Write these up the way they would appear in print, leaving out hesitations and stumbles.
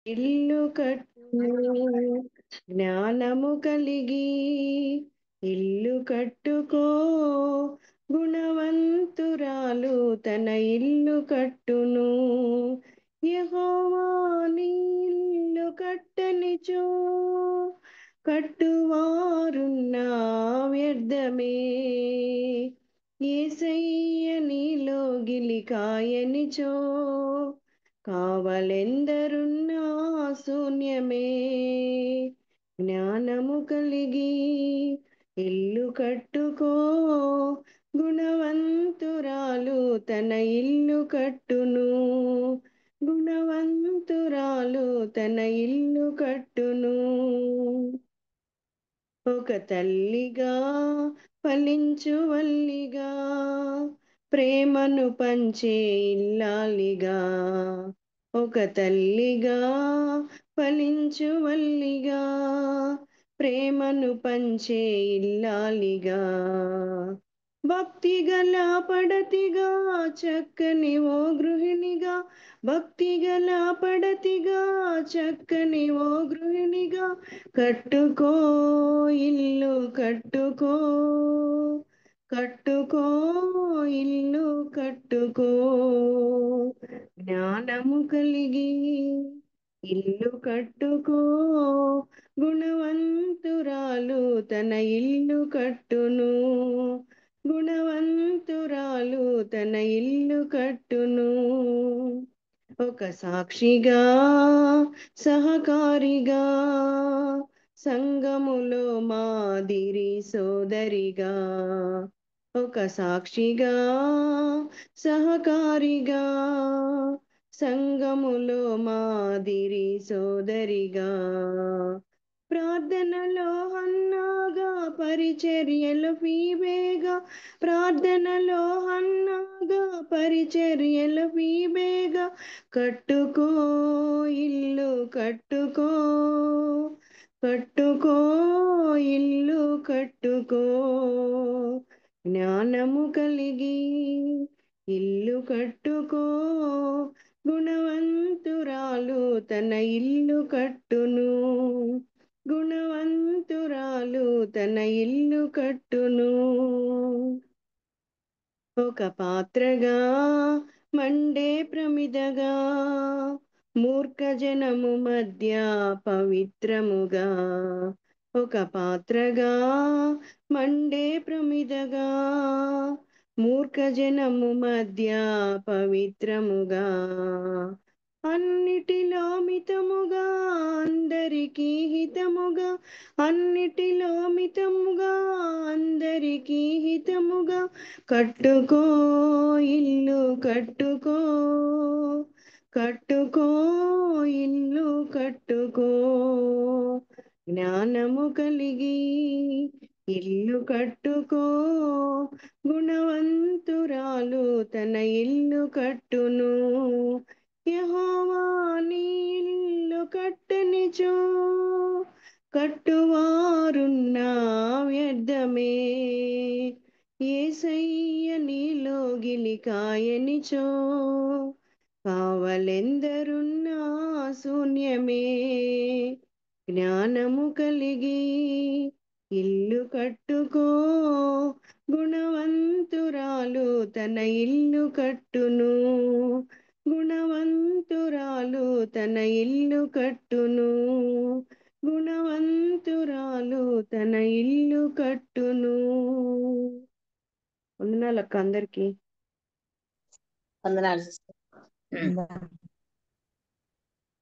ఇల్లు కట్టును జ్ఞానము కలిగి ఇల్లు కట్టుకో గుణవంతురాలు తన ఇల్లు కట్టును యెహోవా నీ ఇల్లు కట్టనిచో కట్టువారున్నా వ్యర్థమే యేసయ్య నీలో గిలికాయనిచో కావలెందరున్నా శూన్యమే జ్ఞానము కలిగి ఇల్లు కట్టుకో గుణవంతురాలు తన ఇల్లు కట్టును గుణవంతురాలు తన ఇల్లు కట్టును ఒక తల్లిగా ఫలించు వల్లిగా ప్రేమను పంచే ఇల్లాలిగా ఒక తల్లిగా ఫలించు వల్లిగా ప్రేమను పంచే ఇల్లాలిగా భక్తి గల పడతిగా చక్కని ఓ గృహిణిగా భక్తి గల పడతిగా చక్కని ఓ గృహిణిగా కట్టుకో ఇల్లు కట్టుకో కట్టుకో ఇల్లు కట్టుకో జ్ఞానము కలిగి ఇల్లు కట్టుకో గుణవంతురాలు తన ఇల్లు కట్టును గుణవంతురాలు తన ఇల్లు కట్టును ఒక సాక్షిగా సహకారిగా సంఘములో మాదిరి సోదరిగా ఒక సాక్షిగా సహకారిగా సంఘములో మాదిరి సోదరిగా ప్రార్థనలో హన్నాగా పరిచర్యలు ఫీబేగా ప్రార్థనలో హన్నాగా పరిచర్యలు ఫీబేగా కట్టుకో ఇల్లు కట్టుకో కట్టుకో ఇల్లు కట్టుకో జ్ఞానము కలిగి ఇల్లు కట్టుకో గుణవంతురాలు తన ఇల్లు కట్టును గుణవంతురాలు తన ఇల్లు కట్టును ఒక పాత్రగా మండే ప్రమిదగా మూర్ఖ జనము మధ్య పవిత్రముగా ఒక పాత్రగా మండే ప్రమిదగా మూర్ఖ జనము మధ్య పవిత్రముగా అన్నిటిలో మితముగా అందరికీ హితముగా అన్నిటిలో మితముగా అందరికీ హితముగా కట్టుకో ఇల్లు కట్టుకో కట్టుకో ఇల్లు కట్టుకో జ్ఞానము కలిగి ఇల్లు కట్టుకో గుణవంతురాలు తన ఇల్లు కట్టును యెహోవా నీ ఇల్లు కట్టనిచో కట్టువారున్నా వ్యర్థమే యేసయ్య నీలో గిలికాయనిచో కావలెందరున్నా శూన్యమే జ్ఞానము కలిగి ఇల్లు కట్టుకో గుణవంతురాలు తన ఇల్లు కట్టును గుణవంతురాలు తన ఇల్లు కట్టును గుణవంతురాలు తన ఇల్లు కట్టును వందనాలక్క అందరికి వందనాలు సిస్టర్.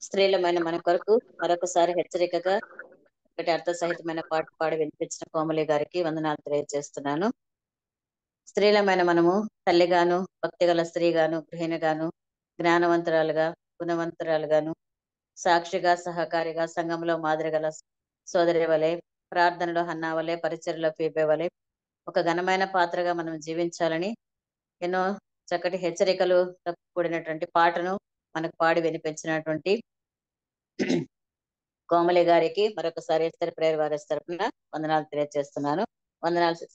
స్త్రీలమైన మన కొరకు మరొకసారి హెచ్చరికగా ఒకటి అర్థ సహితమైన పాట పాడి వినిపించిన కోమలి గారికి వందనాలు తెలియజేస్తున్నాను. స్త్రీలమైన మనము తల్లిగాను భక్తిగల స్త్రీగాను గృహిణిగాను జ్ఞానవంతురాలుగా గుణవంతురాలుగాను సాక్షిగా సహకారిగా సంఘంలో మాదిరి గల సోదరి వలె ప్రార్థనలో హన్నా వలె పరిచర్లో ఫీబే వలె ఒక ఘనమైన పాత్రగా మనం జీవించాలని ఎన్నో చక్కటి హెచ్చరికలు కూడినటువంటి పాటను మనకు పాడి వినిపించినటువంటి కోమలి గారికి మరొకసారి ఎస్తర్ ప్రేయర్ వారి తరపున వందనాలు తెలియజేస్తున్నాను. వందనాలు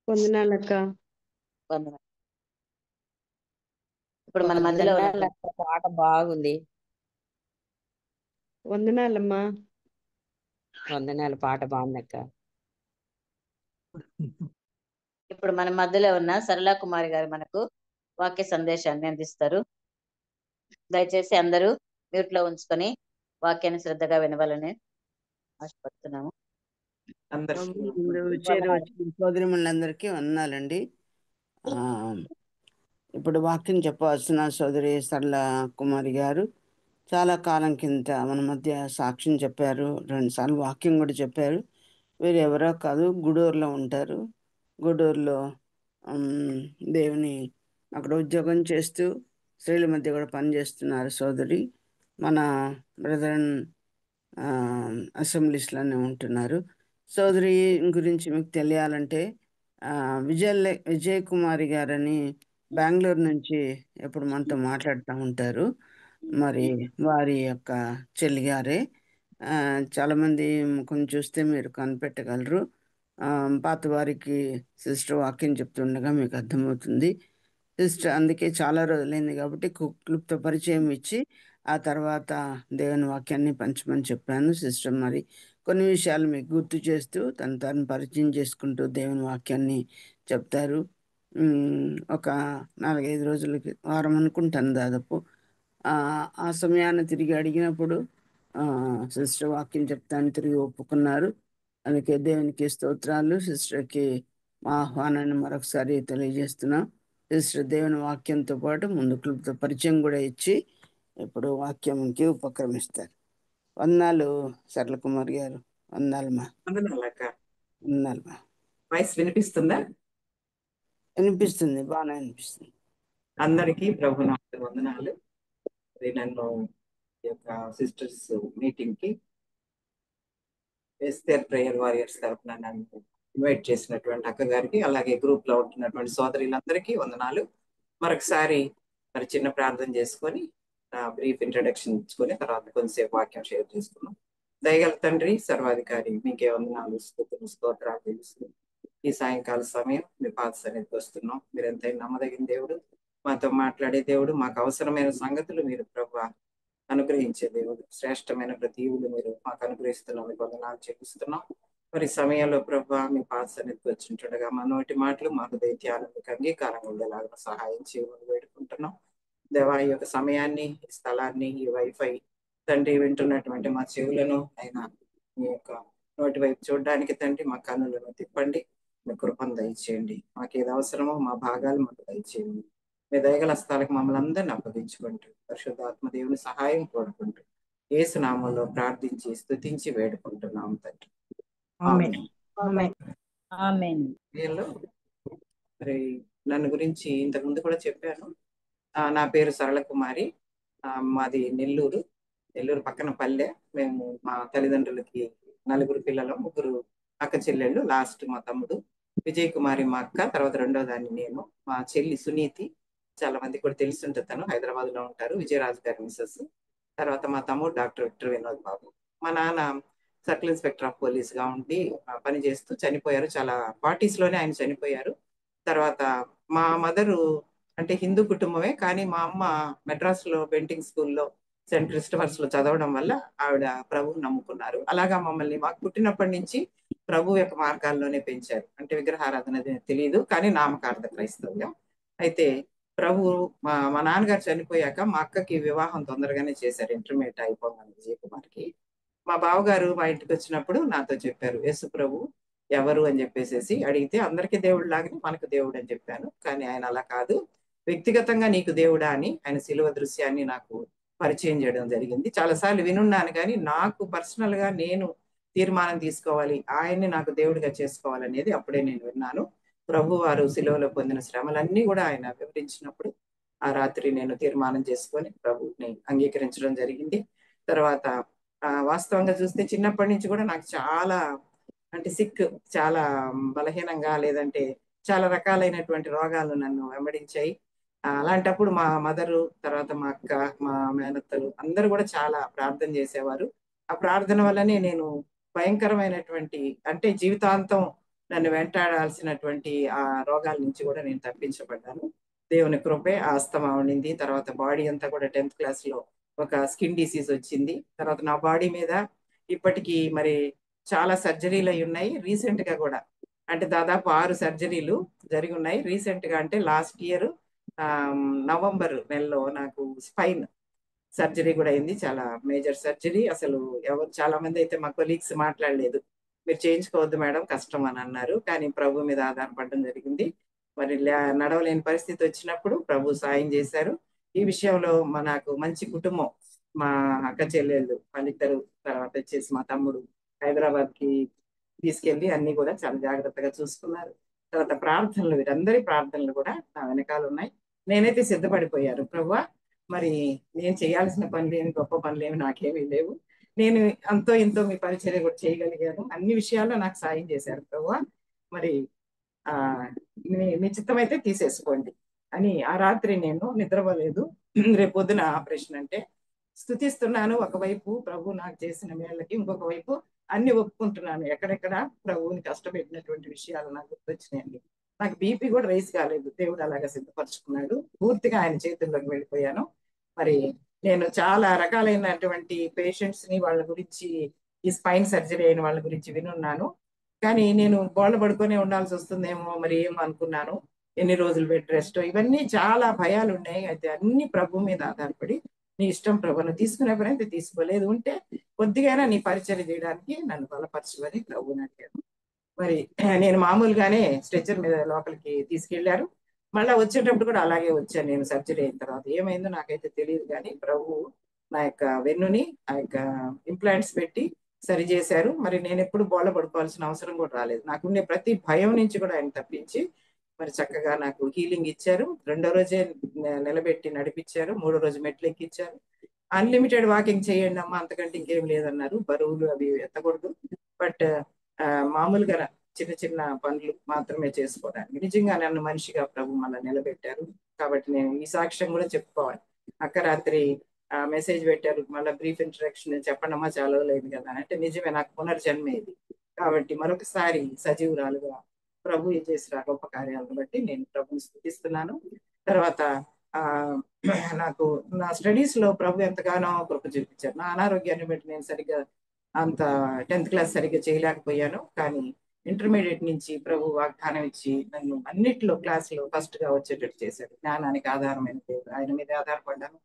వందనాలక్క వందనాలు. ఇప్పుడు మన మధ్యలో పాట బాగుంది. వందనాలమ్మా. వందనాలు. పాట బాగుందక్క. ఇప్పుడు మన మధ్యలో ఉన్న సరళా కుమారి గారు మనకు వాక్య సందేశాన్ని అందిస్తారు. దయచేసి అందరూ మ్యూట్ లో ఉంచుకొని వాక్యాన్ని శ్రద్ధగా వినవాలని ఆశపడుతున్నాము. సోదరిమణులందరికీ వందనాలండి. ఇప్పుడు వాక్యం చెప్పవలసిన సోదరి సరళ కుమారి గారు చాలా కాలం కింద మన మధ్య సాక్ష్యం చెప్పారు. 2 సార్లు వాక్యం కూడా చెప్పారు. వీరు ఎవరో కాదు, గూడూరులో ఉంటారు. గూడూరులో దేవుని అక్కడ ఉద్యోగం చేస్తూ స్త్రీల మధ్య కూడా పనిచేస్తున్నారు సోదరి. మన బ్రదర్ అసెంబ్లీస్లోనే ఉంటున్నారు. సోదరి గురించి మీకు తెలియాలంటే విజయ్ కుమారి గారని బెంగళూరు నుంచి ఎప్పుడు మనతో మాట్లాడుతూ ఉంటారు. మరి వారి యొక్క చెల్లి గారే. చాలామంది ముఖం చూస్తే మీరు కనిపెట్టగలరు. పాత వారికి సిస్టర్ వాక్యం చెప్తుండగా మీకు అర్థమవుతుంది. సిస్టర్ అందుకే చాలా రోజులైంది కాబట్టి క్లుప్త పరిచయం ఇచ్చి ఆ తర్వాత దేవుని వాక్యాన్ని పంచమని చెప్పాను. సిస్టర్ మరి కొన్ని విషయాలు మీకు గుర్తు చేస్తూ తను పరిచయం చేసుకుంటూ దేవుని వాక్యాన్ని చెప్తారు. ఒక 4-5 రోజులకి వారం అనుకుంటాను దాదాపు. ఆ సమయాన్ని తిరిగి అడిగినప్పుడు సిస్టర్ వాక్యం చెప్తాను తిరిగి ఒప్పుకున్నారు. అందుకే దేవునికి స్తోత్రాలు. సిస్టర్కి మా ఆహ్వానాన్ని మరొకసారి తెలియజేస్తున్నాం. సిస్టర్ దేవుని వాక్యంతో పాటు ముందు క్లుప్త పరిచయం కూడా ఇచ్చి ఇప్పుడు వాక్యంకి ఉపక్రమిస్తారు. వందనాలు సరళ కుమార్ గారు. వందనాలమ్మా. వందనాలమ్మా. వాయిస్ వినిపిస్తుందా? వినిపిస్తుంది, బాగా అనిపిస్తుంది. అందరికీ ప్రభునామ వందనాలు. నన్ను ఈ యొక్క సిస్టర్స్ మీటింగ్ కి ఎస్తేర్ ప్రేయర్ వారియర్స్ తరఫున నన్ను ఇన్వైట్ చేసినటువంటి అక్క గారికి, అలాగే గ్రూప్ లో ఉంటున్నటువంటి సోదరులందరికీ వందనాలు. మరొకసారి మరి చిన్న ప్రార్థన చేసుకొని బ్రీఫ్ ఇంట్రడక్షన్ ఇచ్చుకొని తర్వాత కొంతసేపు వాక్యం షేర్ చేసుకున్నాం. దయగల తండ్రి సర్వాధికారి మీకే వందనాలు, స్తుతులు, స్తోత్రాలు తెలుసు. ఈ సాయంకాల సమయం మీ పాద సన్నిధికి వస్తున్నాం. మీరు ఎంతైనా నమ్మదగిన దేవుడు, మాతో మాట్లాడే దేవుడు, మాకు అవసరమైన సంగతులు మీరు ప్రభువా అనుగ్రహించే దేవుడు. శ్రేష్టమైన ప్రతి ఈవులు మీరు మాకు అనుగ్రహిస్తున్నాం. మీకు వందనాలు చెల్లిస్తున్నాం. మరి సమయంలో ప్రభువా మీ పాద సన్నిధికి వచ్చింటుండగా మా నోటి మాటలు మాకు ధ్యానం మీకు అంగీకారంగా ఉండేలాగా సహాయం చేయమని వేడుకుంటున్నాం. దేవా ఈ యొక్క సమయాన్ని, ఈ స్థలాన్ని, ఈ వైఫై తండ్రి వింటున్నటువంటి మా చెవులను అయినా మీ యొక్క నోటి వైపు చూడడానికి తండ్రి మా కన్నులను తిప్పండి. మీ కృపను దయచేయండి. మాకు ఏది అవసరమో మా భాగాలు మాకు దయచేయండి. మీ దయగల స్థాలకు మమ్మల్ని అందరినీ అప్పగించుకుంటూ పరిశుద్ధాత్మ దేవుని సహాయం కోరుకుంటూ యేసు నామంలో ప్రార్థించి స్తుతించి వేడుకుంటున్నాం తండ్రి. మరి నన్ను గురించి ఇంతకు ముందు కూడా చెప్పాను. నా పేరు సరళ కుమారి. మాది నెల్లూరు పక్కన పల్లె. మేము మా తల్లిదండ్రులకి 4 పిల్లలు, 3 అక్క చెల్లెళ్ళు, లాస్ట్ మా తమ్ముడు విజయ్ కుమారి మా అక్క, తర్వాత రెండో దాన్ని నేను. మా చెల్లి సునీతి, చాలా మంది కూడా తెలుసుంటుంది, తను హైదరాబాద్ లో ఉంటారు, విజయరాజు గారి మిస్సెస్. తర్వాత మా తమ్ముడు డాక్టర్ విక్టర్ వినోద్ బాబు. మా నాన్న సర్కిల్ ఇన్స్పెక్టర్ ఆఫ్ పోలీస్ గా ఉండి పని చేస్తూ చనిపోయారు. చాలా 40s లోనే ఆయన చనిపోయారు. తర్వాత మా మదరు అంటే హిందూ కుటుంబమే, కానీ మా అమ్మ మెడ్రాస్ లో పెయింటింగ్ స్కూల్లో సెయింట్ క్రిస్టఫర్స్ లో చదవడం వల్ల ఆవిడ ప్రభువు నమ్ముకున్నారు. అలాగా మమ్మల్ని మాకు పుట్టినప్పటి నుంచి ప్రభు యొక్క మార్గాల్లోనే పెంచారు. అంటే విగ్రహారాధన తెలియదు, కానీ నామకార్థ క్రైస్తవ్యం. అయితే ప్రభు మా నాన్నగారు చనిపోయాక మా అక్కకి వివాహం తొందరగానే చేశారు, ఇంటర్మీడియట్ అయిపోగానే విజయ్ కుమార్కి. మా బావగారు మా ఇంటికి వచ్చినప్పుడు నాతో చెప్పారు, యేసు ప్రభు ఎవరు అని చెప్పేసి అడిగితే, అందరికీ దేవుడు లాగానే మనకు దేవుడు అని చెప్పాను. కానీ ఆయన అలా కాదు, వ్యక్తిగతంగా నీకు దేవుడా అని ఆయన శిలువ దృశ్యాన్ని నాకు పరిచయం చేయడం జరిగింది. చాలాసార్లు వినున్నాను, కానీ నాకు పర్సనల్ గా నేను తీర్మానం తీసుకోవాలి, ఆయన్ని నాకు దేవుడిగా చేసుకోవాలనేది అప్పుడే నేను విన్నాను. ప్రభు వారు శిలువలో పొందిన శ్రమలన్నీ కూడా ఆయన వివరించినప్పుడు ఆ రాత్రి నేను తీర్మానం చేసుకొని ప్రభుని అంగీకరించడం జరిగింది. తర్వాత వాస్తవంగా చూస్తే చిన్నప్పటి నుంచి కూడా నాకు చాలా అంటే సిక్, చాలా బలహీనంగా, లేదంటే చాలా రకాలైనటువంటి రోగాలు నన్ను వెంబడించాయి. అలాంటప్పుడు మా మదరు, తర్వాత మా అక్క, మా మేనత్తలు అందరూ కూడా చాలా ప్రార్థన చేసేవారు. ఆ ప్రార్థన వల్లనే నేను భయంకరమైనటువంటి అంటే జీవితాంతం నన్ను వెంటాడాల్సినటువంటి ఆ రోగాల నుంచి కూడా నేను తప్పించబడ్డాను. దేవుని కృపే. ఆస్తమా ఉండింది, తర్వాత బాడీ అంతా కూడా 10th క్లాస్ లో ఒక స్కిన్ డిసీజ్ వచ్చింది. తర్వాత నా బాడీ మీద ఇప్పటికీ మరి చాలా సర్జరీలు అయి ఉన్నాయి. రీసెంట్ గా కూడా అంటే దాదాపు 6 సర్జరీలు జరిగి ఉన్నాయి. రీసెంట్ గా అంటే లాస్ట్ ఇయర్ నవంబర్ నెలలో నాకు స్పైన్ సర్జరీ కూడా అయింది. చాలా మేజర్ సర్జరీ. అసలు ఎవరు చాలా మంది అయితే మా కొలీగ్స్ మాట్లాడలేదు, మీరు చేయించుకోవద్దు మేడం కష్టం అని అన్నారు. కానీ ప్రభు మీద ఆధారపడడం జరిగింది. మరి నడవలేని పరిస్థితి వచ్చినప్పుడు ప్రభు సాయం చేశారు. ఈ విషయంలో నాకు మంచి కుటుంబం, మా అక్క చెల్లెళ్ళు వాళ్ళిద్దరు, తర్వాత వచ్చేసి మా తమ్ముడు హైదరాబాద్ కి తీసుకెళ్లి అన్ని కూడా చాలా జాగ్రత్తగా చూసుకున్నారు. తర్వాత ప్రార్థనలు, వీరందరి ప్రార్థనలు కూడా నా వెనకాల ఉన్నాయి. నేనైతే సిద్ధపడిపోయాను, ప్రభువా మరి నేను చేయాల్సిన పనులు ఏమి, గొప్ప పనులు ఏమి నాకేమీ లేవు, నేను అంతో ఇంతో మీ పరిచర్య కూడా చేయగలిగాను, అన్ని విషయాల్లో నాకు సాయం చేశారు ప్రభువా, మరి ఆ మీ చిత్తమైతే తీసేసుకోండి అని. ఆ రాత్రి నేను నిద్రపోలేదు. రేపు పొద్దున ఆపరేషన్ అంటే స్తుతిస్తున్నాను ఒకవైపు ప్రభు నాకు చేసిన మేళ్ళకి, ఇంకొక వైపు అన్ని ఒప్పుకుంటున్నాను. ఎక్కడెక్కడ ప్రభువుని కష్టపెట్టినటువంటి విషయాలు నాకు గుర్తొచ్చినాయండి. నాకు బీపీ కూడా రైస్ కాలేదు, దేవుడు అలాగా సిద్ధపరచుకున్నాడు. పూర్తిగా ఆయన చేతుల్లోకి వెళ్ళిపోయాను. మరి నేను చాలా రకాలైనటువంటి పేషెంట్స్ ని, వాళ్ళ గురించి, ఈ స్పైన్ సర్జరీ అయిన వాళ్ళ గురించి వినున్నాను. కానీ నేను బోళ్ళ పడుకొని ఉండాల్సి వస్తుందేమో మరి ఏమో అనుకున్నాను. ఎన్ని రోజులు బెడ్ రెస్ట్, ఇవన్నీ చాలా భయాలు ఉన్నాయి. అయితే అన్ని ప్రభు మీద ఆధారపడి, నీ ఇష్టం ప్రభు, నువ్వు తీసుకునే పని అయితే తీసుకోలేదు ఉంటే కొద్దిగైనా నీ పరిచర్య చేయడానికి నన్ను బలపరచుకొని ప్రభుని అడిగాను. మరి నేను మామూలుగానే స్ట్రెచర్ మీద లోపలికి తీసుకెళ్లారు. మళ్ళా వచ్చేటప్పుడు కూడా అలాగే వచ్చాను నేను. సర్జరీ అయిన తర్వాత ఏమైందో నాకైతే తెలియదు, కానీ ప్రభు నా యొక్క వెన్నుని ఆ యొక్క ఇంప్లాంట్స్ పెట్టి సరి చేశారు. మరి నేను ఎప్పుడు బోళ్ళ పడుకోవాల్సిన అవసరం కూడా రాలేదు. నాకుండే ప్రతి భయం నుంచి కూడా ఆయన తప్పించి మరి చక్కగా నాకు హీలింగ్ ఇచ్చారు. 2వ రోజే నిలబెట్టి నడిపించారు. 3వ రోజు మెట్లు ఎక్కించారు. అన్లిమిటెడ్ వాకింగ్ చేయండి అమ్మా, అంతకంటే ఇంకేం లేదన్నారు. బరువులు అవి ఎత్తకూడదు, బట్ మామూలుగా చిన్న చిన్న పనులు మాత్రమే చేసుకోవడానికి. నిజంగా నన్ను మనిషిగా ప్రభు మళ్ళీ నిలబెట్టారు. కాబట్టి నేను ఈ సాక్ష్యం కూడా చెప్పుకోవాలి. అక్క రాత్రి మెసేజ్ పెట్టారు, మళ్ళీ బ్రీఫ్ ఇంట్రడక్షన్ చెప్పండమ్మా, చాలా లేదు కదా అంటే, నిజమే, నాకు పునర్జన్మే ఇది. కాబట్టి మరొకసారి సజీవురాలుగా ప్రభు చేసిన గొప్ప కార్యాలను బట్టి నేను ప్రభుని స్తుతిస్తున్నాను. తర్వాత నాకు నా స్టడీస్ లో ప్రభు ఎంతగానో కృప చూపించారు. నా అనారోగ్యాన్ని బట్టి నేను సరిగ్గా అంత 10th క్లాస్ సరిగ్గా చేయలేకపోయాను. కానీ ఇంటర్మీడియట్ నుంచి ప్రభు వాగ్దానం ఇచ్చి నన్ను అన్నిట్లో క్లాసులో ఫస్ట్ గా వచ్చేటట్టు చేశాడు. జ్ఞానానికి ఆధారమైన దేవుడు, ఆయన మీద ఆధారపడ్డాను.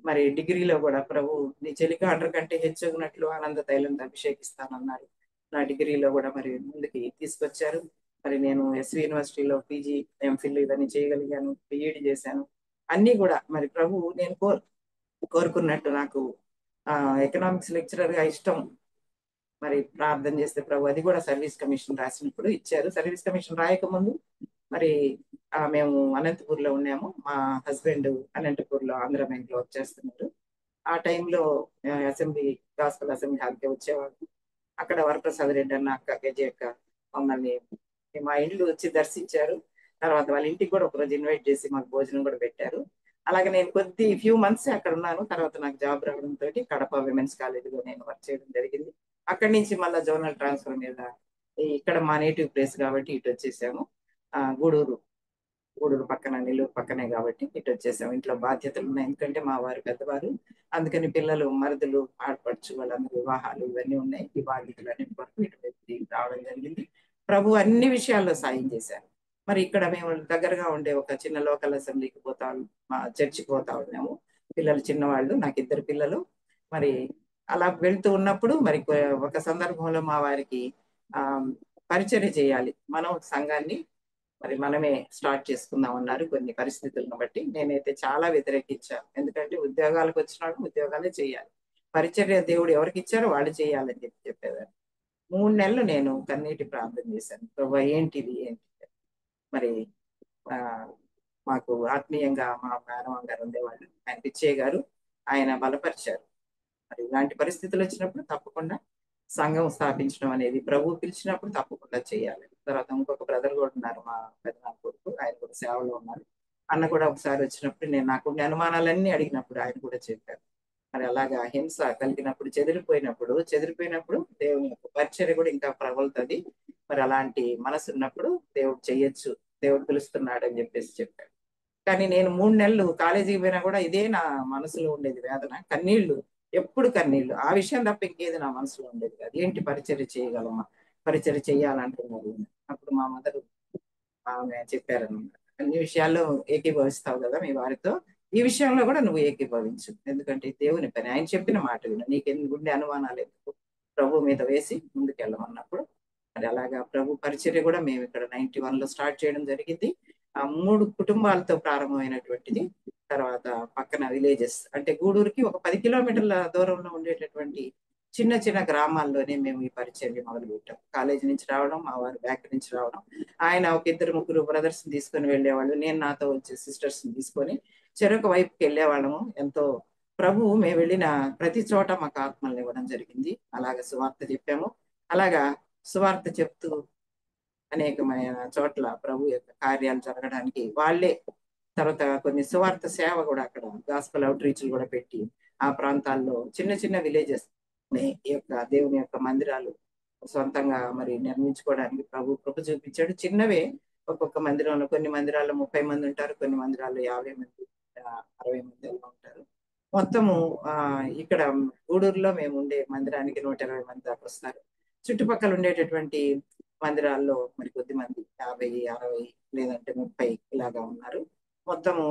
మరి డిగ్రీలో కూడా ప్రభు నీ చెలికాండ్ర కంటే హెచ్చగినట్లు ఆనంద తైలంతో అభిషేకిస్తానన్నారు. నా డిగ్రీలో కూడా మరి ముందుకి తీసుకొచ్చారు. మరి నేను ఎస్వి యూనివర్సిటీలో పీజీ, ఎంఫిల్ ఇవన్నీ చేయగలిగాను. బిఈడి చేశాను. అన్ని కూడా మరి ప్రభు నేను కోరుకున్నట్టు నాకు ఎకనామిక్స్ లెక్చరర్ గా ఇష్టం. మరి ప్రార్థన చేస్తే ప్రభు అది కూడా సర్వీస్ కమిషన్ రాసినప్పుడు ఇచ్చారు. సర్వీస్ కమిషన్ రాయకముందు మరి మేము అనంతపూర్ లో ఉన్నాము. మా హస్బెండ్ అనంతపూర్ లో ఆంధ్ర బ్యాంక్ లో వర్క్ చేస్తున్నారు. ఆ టైంలో అసెంబ్లీ, గాస్పల్ అసెంబ్లీ హాల్కి వచ్చేవాడు. అక్కడ వరప్రసాద్ రెడ్డి అన్న, అక్క గజి అక్క మమ్మల్ని మా ఇంట్లో వచ్చి దర్శించారు. తర్వాత వాళ్ళ ఇంటికి కూడా ఒకరోజు ఇన్వైట్ చేసి మాకు భోజనం కూడా పెట్టారు. అలాగే నేను ఫ్యూ మంత్స్ అక్కడ ఉన్నాను. తర్వాత నాకు జాబ్ రావడంతో కడప విమెన్స్ కాలేజీలో నేను వర్క్ చేయడం జరిగింది. అక్కడి నుంచి మళ్ళీ జోనల్ ట్రాన్స్ఫర్ మీద ఇక్కడ మా నేటివ్ ప్లేస్ కాబట్టి ఇటు వచ్చేసాము. గూడూరు పక్కన, నెల్లూరు పక్కనే కాబట్టి ఇటు వచ్చేసాము. ఇంట్లో బాధ్యతలు ఉన్నాయి, ఎందుకంటే మా వారు పెద్దవారు, అందుకని పిల్లలు, మరుదులు, ఆడపడుచు వాళ్ళందరూ వివాహాలు ఇవన్నీ ఉన్నాయి. ఈ బాధ్యతలు అన్నిటి వరకు ఇటు రావడం జరిగింది. ప్రభు అన్ని విషయాల్లో సాయం చేశారు. మరి ఇక్కడ మేము దగ్గరగా ఉండే ఒక చిన్న లోకల్ అసెంబ్లీకి మా చర్చికి పోతా ఉన్నాము. పిల్లలు చిన్నవాళ్ళు, నాకు 2 పిల్లలు. మరి అలా వెళ్తూ ఉన్నప్పుడు మరి ఒక సందర్భంలో మా వారికి పరిచర్య చేయాలి, మనం సంఘాన్ని మరి మనమే స్టార్ట్ చేసుకుందాం అన్నారు. కొన్ని పరిస్థితులను బట్టి నేనైతే చాలా వ్యతిరేకించాను. ఎందుకంటే ఉద్యోగాలకు వచ్చినప్పుడు ఉద్యోగాలే చేయాలి, పరిచర్య దేవుడు ఎవరికి ఇచ్చారో వాళ్ళు చేయాలని చెప్పేదాన్ని. 3 నెలలు నేను కన్నీటి ప్రార్థన చేశాను, ప్రభు ఏంటిది మరి మాకు ఆత్మీయంగా మా మేనమామ గారు ఉండేవాళ్ళు, ఆయన పిచ్చయ్య గారు, ఆయన బలపరిచారు. మరి ఇలాంటి పరిస్థితులు వచ్చినప్పుడు తప్పకుండా సంఘం స్థాపించడం అనేది ప్రభు పిలిచినప్పుడు తప్పకుండా చేయాలి. తర్వాత ఇంకొక బ్రదర్ కూడా ఉన్నారు, మా పెద్దనాన్న కొడుకు, ఆయన కూడా సేవలో ఉన్నారు. అన్న కూడా ఒకసారి వచ్చినప్పుడు నాకు అనుమానాలన్నీ అడిగినప్పుడు ఆయన కూడా చెప్పారు. మరి అలాగా హింస కలిగినప్పుడు, చెదిరిపోయినప్పుడు దేవుని యొక్క పరిచర్య కూడా ఇంకా ప్రబలుతుంది. మరి అలాంటి మనసు ఉన్నప్పుడు దేవుడు చెయ్యొచ్చు, దేవుడు పిలుస్తున్నాడు అని చెప్పేసి చెప్పాడు. కానీ నేను 3 నెలలు కాలేజీకి పోయినా కూడా ఇదే నా మనసులో ఉండేది వేదన, కన్నీళ్లు, ఎప్పుడు కన్నీళ్లు. ఆ విషయం తప్ప ఇంకేది నా మనసులో ఉండేది కాదు. ఏంటి పరిచర్య చేయగలమా, పరిచర్య చేయాలంటున్నారు. అప్పుడు మా మదర్ ఆమె చెప్పారనమాట, అన్ని విషయాల్లో ఏకీభవిస్తావు కదా మీ వారితో, ఈ విషయంలో కూడా నువ్వు ఏకీభవించు, ఎందుకంటే దేవుని పని, ఆయన చెప్పిన మాట విను, నీకెందుకు గుండె అనుమానాలు ఎందుకు, ప్రభు మీద వేసి ముందుకెళ్ళమన్నప్పుడు మరి అలాగా ప్రభు పరిచర్య కూడా మేము ఇక్కడ 91 లో స్టార్ట్ చేయడం జరిగింది. ఆ 3 కుటుంబాలతో ప్రారంభమైనటువంటిది. తర్వాత పక్కన విలేజెస్ అంటే గూడూరుకి ఒక 10 కిలోమీటర్ల దూరంలో ఉండేటటువంటి చిన్న చిన్న గ్రామాల్లోనే మేము ఈ పరిచర్య మొదలు పెట్టాం. కాలేజీ నుంచి రావడం, మా వారు బ్యాక్ నుంచి రావడం, ఆయన ఒక 2-3 బ్రదర్స్ తీసుకొని వెళ్ళేవాళ్ళు, నేను నాతో వచ్చే సిస్టర్స్ తీసుకొని చెరొక వైపుకి వెళ్ళేవాళ్ళము. ఎంతో ప్రభు మేము వెళ్ళిన ప్రతి చోట మాకు ఆత్మల్ని ఇవ్వడం జరిగింది. అలాగా సువార్త చెప్పాము. అలాగా సువార్త చెప్తూ అనేకమైన చోట్ల ప్రభు యొక్క కార్యాలు జరగడానికి వాళ్ళే, తర్వాత కొన్ని సువార్త సేవ కూడా అక్కడ గాస్పల్ అవుట్ రీచ్లు కూడా పెట్టి ఆ ప్రాంతాల్లో చిన్న చిన్న విలేజెస్ ఈ యొక్క దేవుని యొక్క మందిరాలు సొంతంగా మరి నిర్మించుకోవడానికి ప్రభు కృప చూపించాడు. చిన్నవే, ఒక్కొక్క మందిరంలో, కొన్ని మందిరాల్లో 30 మంది ఉంటారు, కొన్ని మందిరాల్లో 50 మంది, 60 మంది అలా ఉంటారు. మొత్తము ఇక్కడ గూడూరులో మేము ఉండే మందిరానికి 120 మంది దాకా వస్తారు. చుట్టుపక్కల ఉండేటటువంటి మందిరాల్లో మరి కొద్ది మంది 50, 60 లేదంటే 30 ఇలాగా ఉన్నారు. మొత్తము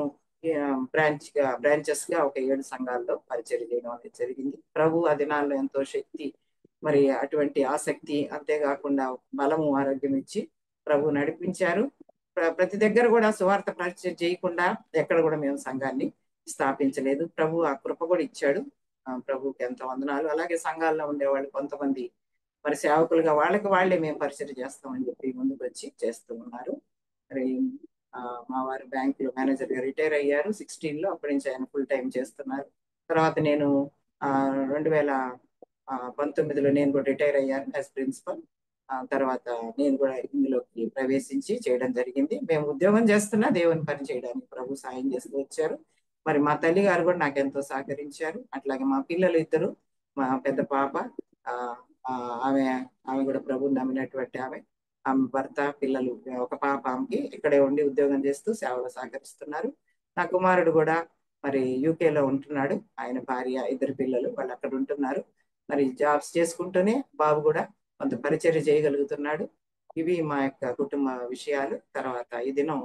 బ్రాంచెస్ గా ఒక 7 సంఘాల్లో పరిచర్య చేయడం అనేది జరిగింది. ప్రభు ఆ దినాల్లో ఎంతో శక్తి, మరి అటువంటి ఆసక్తి, అంతేకాకుండా బలము, ఆరోగ్యం ఇచ్చి ప్రభు నడిపించారు. ప్రతి దగ్గర కూడా సువార్త పరిచయం చేయకుండా ఎక్కడ కూడా మేము సంఘాన్ని స్థాపించలేదు. ప్రభు ఆ కృప కూడా ఇచ్చాడు. ప్రభుకి ఎంతో వందనాలు. అలాగే సంఘాల్లో ఉండేవాళ్ళు కొంతమంది మరి సేవకులుగా వాళ్ళకి వాళ్ళే మేము పరిచయం చేస్తామని చెప్పి ముందుకు వచ్చి చేస్తూ ఉన్నారు. మరి మా వారు బ్యాంకులో మేనేజర్ గా రిటైర్ అయ్యారు 16 లో. అప్పటి నుంచి ఆయన ఫుల్ టైం చేస్తున్నారు. తర్వాత నేను 2019లో నేను కూడా రిటైర్ అయ్యాను యాజ్ ప్రిన్సిపల్. తర్వాత నేను కూడా ఇందులోకి ప్రవేశించి చేయడం జరిగింది. మేము ఉద్యోగం చేస్తున్నా దేవుని పని చేయడానికి ప్రభు సాయం చేస్తూ వచ్చారు. మరి మా తల్లి గారు కూడా నాకు ఎంతో సహకరించారు. అట్లాగే మా పిల్లలు ఇద్దరు, మా పెద్ద పాప ఆమె కూడా ప్రభుని నమ్మినటువంటి ఆమె భర్త, పిల్లలు, ఒక పాప ఆమెకి ఇక్కడే ఉండి ఉద్యోగం చేస్తూ సేవలు సహకరిస్తున్నారు. నా కుమారుడు కూడా మరి యూకేలో ఉంటున్నాడు. ఆయన భార్య, 2 పిల్లలు వాళ్ళు అక్కడ ఉంటున్నారు. మరి జాబ్స్ చేసుకుంటూనే బాబు కూడా కొంత పరిచర్య చేయగలుగుతున్నాడు. ఇవి మా యొక్క కుటుంబ విషయాలు. తర్వాత ఈ దినం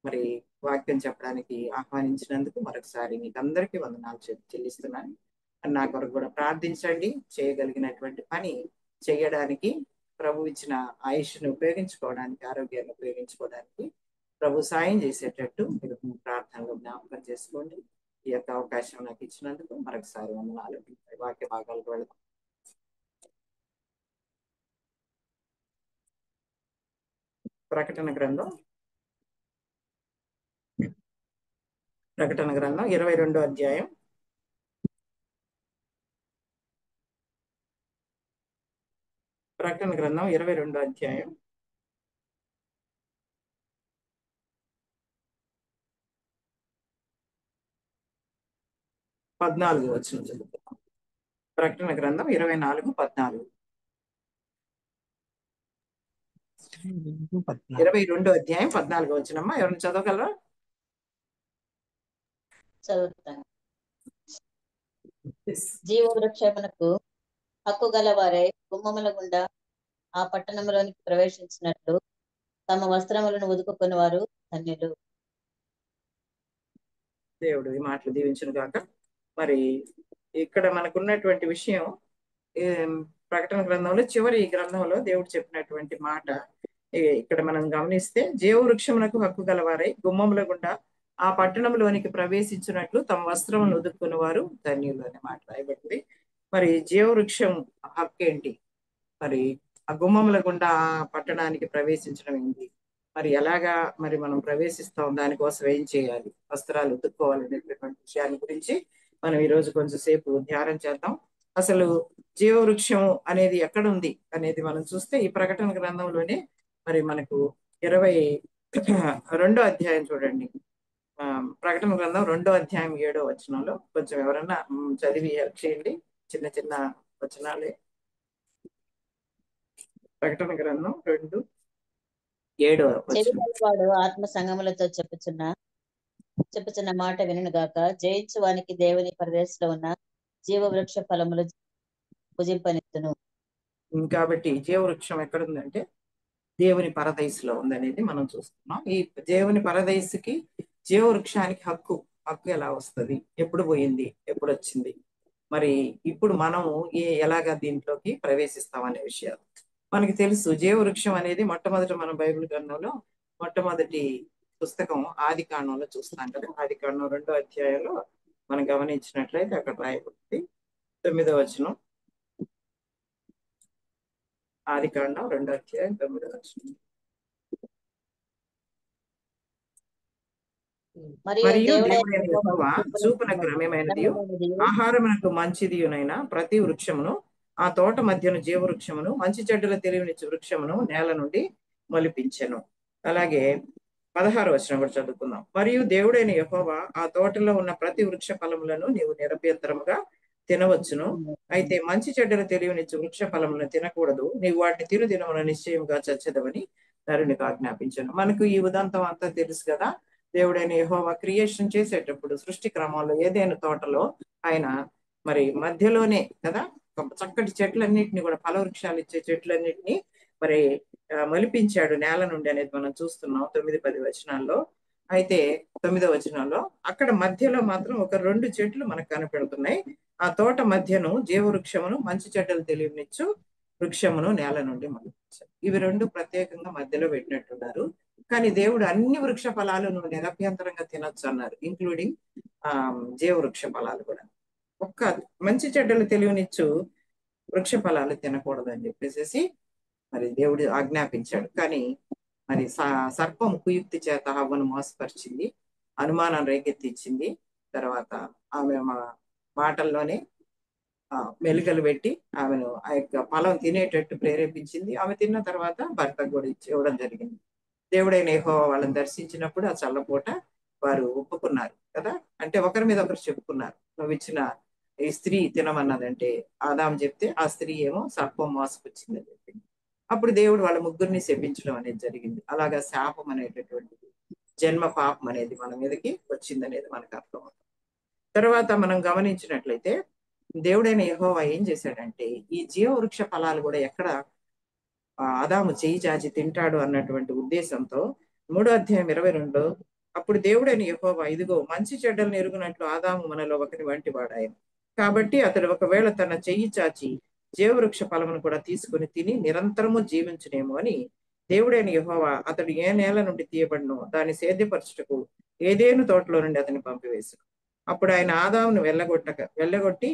మరి వాక్యం చెప్పడానికి ఆహ్వానించినందుకు మరొకసారి మీకు అందరికీ వందనాలు చెల్లిస్తున్నాను. నా కొరకు కూడా ప్రార్థించండి. చేయగలిగినటువంటి పని చేయడానికి, ప్రభు ఇచ్చిన ఆయుష్ను ఉపయోగించుకోవడానికి, ఆరోగ్యాన్ని ఉపయోగించుకోవడానికి ప్రభు సాయం చేసేటట్టు మీరు ప్రార్థనలో జ్ఞాపకం చేసుకోండి. ఈ యొక్క అవకాశం నాకు ఇచ్చినందుకు మరొకసారి వందనాలు. వాక్య భాగాలకు వెళ్దాం. ప్రకటన గ్రంథం 22వ అధ్యాయం. ప్రకటన గ్రంథం 22వ అధ్యాయం 14వ వచనం చదువుతాం. ప్రకటన గ్రంథం 24:14. 22వ అధ్యాయం 14వ వచనమ్మా, ఎవరైనా చదవగలరా? చదువుతాను. జీవవృక్షమునకు హక్కు గలవారై గుమ్మముల గుండా ఆ పట్టణంలోనికి ప్రవేశించినట్లు తమ వస్త్రములను ఉదుకుకుని వారు ధన్యులు. దేవుడు ఈ మాటలు దీవించును గాక. మరి ఇక్కడ మనకున్నటువంటి విషయం, ప్రకటన గ్రంథంలో చివరి గ్రంథంలో దేవుడు చెప్పినటువంటి మాట ఇక్కడ మనం గమనిస్తే, జీవవృక్షమునకు హక్కు గలవారై గుమ్మముల గుండా ఆ పట్టణంలోనికి ప్రవేశించినట్లు తమ వస్త్రమును ఉదుక్కుని వారు ధన్యులు అనే మాట రాయబడింది. మరి జీవవృక్షం హక్కు ఏంటి? మరి ఆ గుమ్మముల గుండా ఆ పట్టణానికి ప్రవేశించడం ఏంటి? మరి ఎలాగా మరి మనం ప్రవేశిస్తాం, దానికోసం ఏం చేయాలి, వస్త్రాలు ఉతుక్కోవాలనేటటువంటి విషయాన్ని గురించి మనం ఈరోజు కొంచెం సేపు ధ్యానం చేద్దాం. అసలు జీవవృక్షం అనేది ఎక్కడ ఉంది అనేది మనం చూస్తే ఈ ప్రకటన గ్రంథంలోనే మరి మనకు 22వ అధ్యాయం చూడండి. ప్రకటన గ్రంథం 2వ అధ్యాయం 7వ వచనంలో కొంచెం ఎవరన్నా చదివి హెల్ప్ చేయండి. చిన్న చిన్న వచనాలే. ప్రకటన గ్రంథం 2:7 చెవిగలవాడు ఆత్మ సంగములతో చెప్పుచున్న చెప్పుచున్న మాట వినును గాక. జయించు వానికి దేవుని పరదేశంలో ఉన్న జీవవృక్ష ఫలములు భుజింపనెత్తును. కాబట్టి జీవవృక్షం ఎక్కడుందంటే దేవుని పరదైసులో ఉందనేది మనం చూస్తున్నాం. ఈ దేవుని పరదైసుకి జీవవృక్షానికి హక్కు ఎలా వస్తుంది, ఎప్పుడు పోయింది, ఎప్పుడు వచ్చింది, మరి ఇప్పుడు మనము ఎలాగా దీంట్లోకి ప్రవేశిస్తాం అనే విషయాలు మనకి తెలుసు. జీవవృక్షం అనేది మొట్టమొదట మనం బైబిల్ గ్రంథంలో మొట్టమొదటి పుస్తకం ఆది కాండంలో చూస్తాం కదా. ఆది కాండం 2వ అధ్యాయంలో మనం గమనించినట్లయితే అక్కడ రాయబడింది 9వ వచనం. ఆది కాండం 2వ అధ్యాయం 9వ వచనం. మరియు దేవుడైన యెహోవా చూపున క్రమమైనదియు ఆహారమునకు మంచిదియునైన ప్రతి వృక్షమును ఆ తోట మధ్యను జీవవృక్షమును మంచి చెడ్డల తెలివినిచ్చు వృక్షమును నేల నుండి మొలిపించెను. అలాగే 16వ వచనం కూడా చదువుకుందాం. మరియు దేవుడైన యెహోవా ఆ తోటలో ఉన్న ప్రతి వృక్ష ఫలములను నీవు నిరభ్యంతరముగా తినవచ్చును, అయితే మంచి చెడ్డల తెలివినిచ్చు వృక్ష ఫలములను తినకూడదు, నీవు వాటిని తినుదినమున నిశ్చయముగా చచ్చెదవని నరునికి ఆజ్ఞాపించాను. మనకు ఈ ఉదంతం అంతా తెలుసు కదా. దేవుడైన యెహోవా క్రియేషన్ చేసేటప్పుడు సృష్టి క్రమంలో ఏదైనా తోటలో ఆయన మరి మధ్యలోనే కదా చక్కటి చెట్లన్నిటిని కూడా ఫలవృక్షాలు ఇచ్చే చెట్లన్నిటిని మరి మొలిపించాడు నేల నుండి అనేది మనం చూస్తున్నాం 9-10 వచనాల్లో. అయితే 9వ వచనంలో అక్కడ మధ్యలో మాత్రం ఒక 2 చెట్లు మనకు కనపడుతున్నాయి. ఆ తోట మధ్యను జీవవృక్షమును మంచి చెడ్డలు తెలియనిచ్చు వృక్షమును నేల నుండి మొలిపించారు. ఇవి 2 ప్రత్యేకంగా మధ్యలో పెట్టినట్టున్నారు. కానీ దేవుడు అన్ని వృక్ష ఫలాలను నిరభ్యంతరంగా తినొచ్చు అన్నారు, ఇంక్లూడింగ్ జీవవృక్ష ఫలాలు కూడా. ఒక్క మంచి చెడ్డలు తెలియనిచ్చు వృక్ష ఫలాలు తినకూడదు అని చెప్పేసి మరి దేవుడు ఆజ్ఞాపించాడు. కానీ మరి సర్పం కుయుక్తి చేత హవ్వను మోసపరిచింది, అనుమానం రేకెత్తించింది. తర్వాత ఆమె మాటల్లోనే మెలికలు పెట్టి ఆమెను ఆ యొక్క ఫలం తినేటట్టు ప్రేరేపించింది. ఆమె తిన్న తర్వాత భర్తకు కూడా ఇవ్వడం జరిగింది. దేవుడైన యెహోవా వాళ్ళని దర్శించినప్పుడు ఆ చల్లపూట వారు ఒప్పుకున్నారు కదా. అంటే ఒకరి మీద ఒకరు చెప్పుకున్నారు, నువ్వు ఇచ్చిన ఈ స్త్రీ తినమన్నదంటే ఆదాము చెప్తే ఆ స్త్రీ ఏమో సర్పం మోసపుచ్చిందని చెప్పింది. అప్పుడు దేవుడు వాళ్ళ ముగ్గురిని శపించడం అనేది జరిగింది. అలాగా శాపం అనేటటువంటిది, జన్మ పాపం అనేది మన మీదకి వచ్చిందనేది మనకు అర్థమవుతుంది. తర్వాత మనం గమనించినట్లయితే దేవుడైన యెహోవా ఏం చేశాడంటే ఈ జీవవృక్ష ఫలాలు కూడా ఎక్కడ ఆదాము చేయి చాచి తింటాడు అన్నటువంటి ఉద్దేశంతో 3వ అధ్యాయం 22 అప్పుడు దేవుడైన యెహోవా ఇదిగో మంచి చెడ్డలను ఎరుగునట్లు ఆదాము మనలో ఒకరి వంటి వాడాయను, కాబట్టి అతడు ఒకవేళ తన చెయ్యి చాచి జీవవృక్ష ఫలమును కూడా తీసుకుని తిని నిరంతరము జీవించునేమో అని దేవుడైన యెహోవా అతడు ఏ నేల నుండి తీయబడినో దాన్ని సేద్యపరచుటకు ఏదేను తోటలో నుండి అతన్ని పంపివేశాడు. అప్పుడు ఆయన ఆదామును వెళ్ళగొట్టి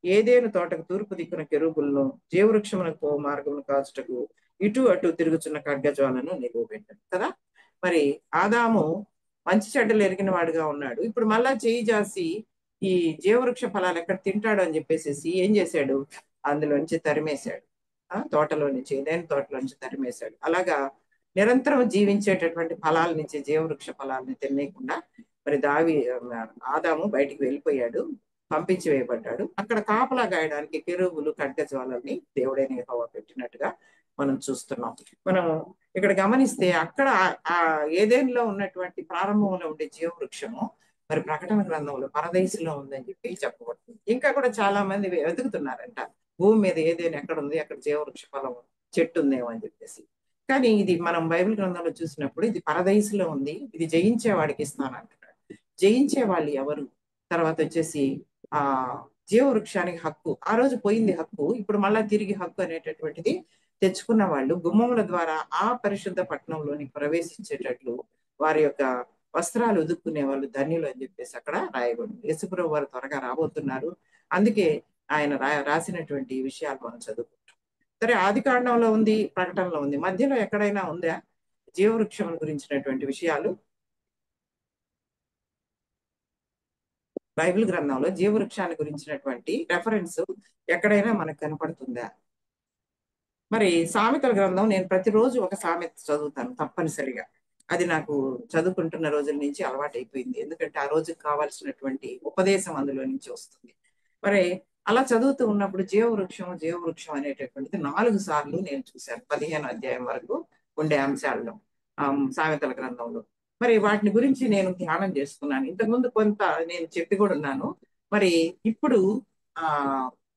ఏదేను తోటకు తూర్పు దిక్కున కెరూబులను జీవవృక్షమునకు పో మార్గమును కాచుటకు ఇటు అటు తిరుగుచున్న ఖడ్గజ్వాలను నిలువబెట్టాడు కదా. మరి ఆదాము మంచి చెడ్డలు ఎరిగిన వాడుగా ఉన్నాడు. ఇప్పుడు మళ్ళా చేయి జాసి ఈ జీవవృక్ష ఫలాలు ఎక్కడ తింటాడు అని చెప్పేసి ఏం చేశాడు, అందులోంచి తరిమేశాడు. తోటలో నుంచి ఏదైనా తోటలో నుంచి తరిమేశాడు. అలాగా నిరంతరం జీవించేటటువంటి ఫలాల నుంచి జీవవృక్ష ఫలాలని తినేయకుండా మరి ఆదాము బయటికి వెళ్ళిపోయాడు, పంపించి వేయబడ్డాడు. అక్కడ కాపలా గాయడానికి కెరూబులు ఖడ్గజ్వాలని దేవుడైన యెహోవా పెట్టినట్టుగా మనం చూస్తున్నాం. మనం ఇక్కడ గమనిస్తే అక్కడ ఆ ఏదేనులో ఉన్నటువంటి ప్రారంభంలో ఉండే జీవవృక్షము మరి ప్రకటన గ్రంథంలో పరదేశంలో ఉందని చెప్పి చెప్పబడుతుంది. ఇంకా కూడా చాలా మంది వెతుకుతున్నారంట భూమి మీద ఏదైనా ఎక్కడ ఉంది, అక్కడ జీవవృక్ష ఫలం చెట్టు ఉందేమో అని చెప్పేసి. కానీ ఇది మనం బైబిల్ గ్రంథంలో చూసినప్పుడు ఇది పరదేశంలో ఉంది, ఇది జయించే వాడికి ఇస్తానంటున్నాడు. జయించే వాళ్ళు ఎవరు? తర్వాత వచ్చేసి జీవవృక్షానికి హక్కు, ఆ రోజు పోయింది హక్కు, ఇప్పుడు మళ్ళా తిరిగి హక్కు అనేటటువంటిది తెచ్చుకున్న వాళ్ళు గుమ్మముల ద్వారా ఆ పరిశుద్ధ పట్టణంలోని ప్రవేశించేటట్లు వారి యొక్క వస్త్రాలు ఉదుక్కునే వాళ్ళు ధన్యులు అని చెప్పేసి అక్కడ రాయబడింది. యేసుప్రభువు వారు త్వరగా రాబోతున్నారు, అందుకే ఆయన రాసినటువంటి విషయాలు మనం చదువుకుంటాం. సరే, ఆది కాండంలో ఉంది, ప్రకటనలో ఉంది, మధ్యలో ఎక్కడైనా ఉందా జీవవృక్షం గురించినటువంటి విషయాలు? బైబిల్ గ్రంథంలో జీవవృక్షాన్ని గురించినటువంటి రెఫరెన్స్ ఎక్కడైనా మనకు కనపడుతుందా? మరి సామెతల గ్రంథం నేను ప్రతిరోజు ఒక సామెత చదువుతాను తప్పనిసరిగా. అది నాకు చదువుకుంటున్న రోజుల నుంచి అలవాటు అయిపోయింది, ఎందుకంటే ఆ రోజుకి కావాల్సినటువంటి ఉపదేశం అందులో నుంచి వస్తుంది. మరి అలా చదువుతూ ఉన్నప్పుడు జీవవృక్షం అనేటటువంటిది 4 సార్లు నేను చూశాను 15వ అధ్యాయం వరకు ఉండే అంశాల్లో సామెతల గ్రంథంలో. మరి వాటిని గురించి నేను ధ్యానం చేసుకున్నాను. ఇంతకుముందు కొంత నేను చెప్పి కూడా ఉన్నాను. మరి ఇప్పుడు ఆ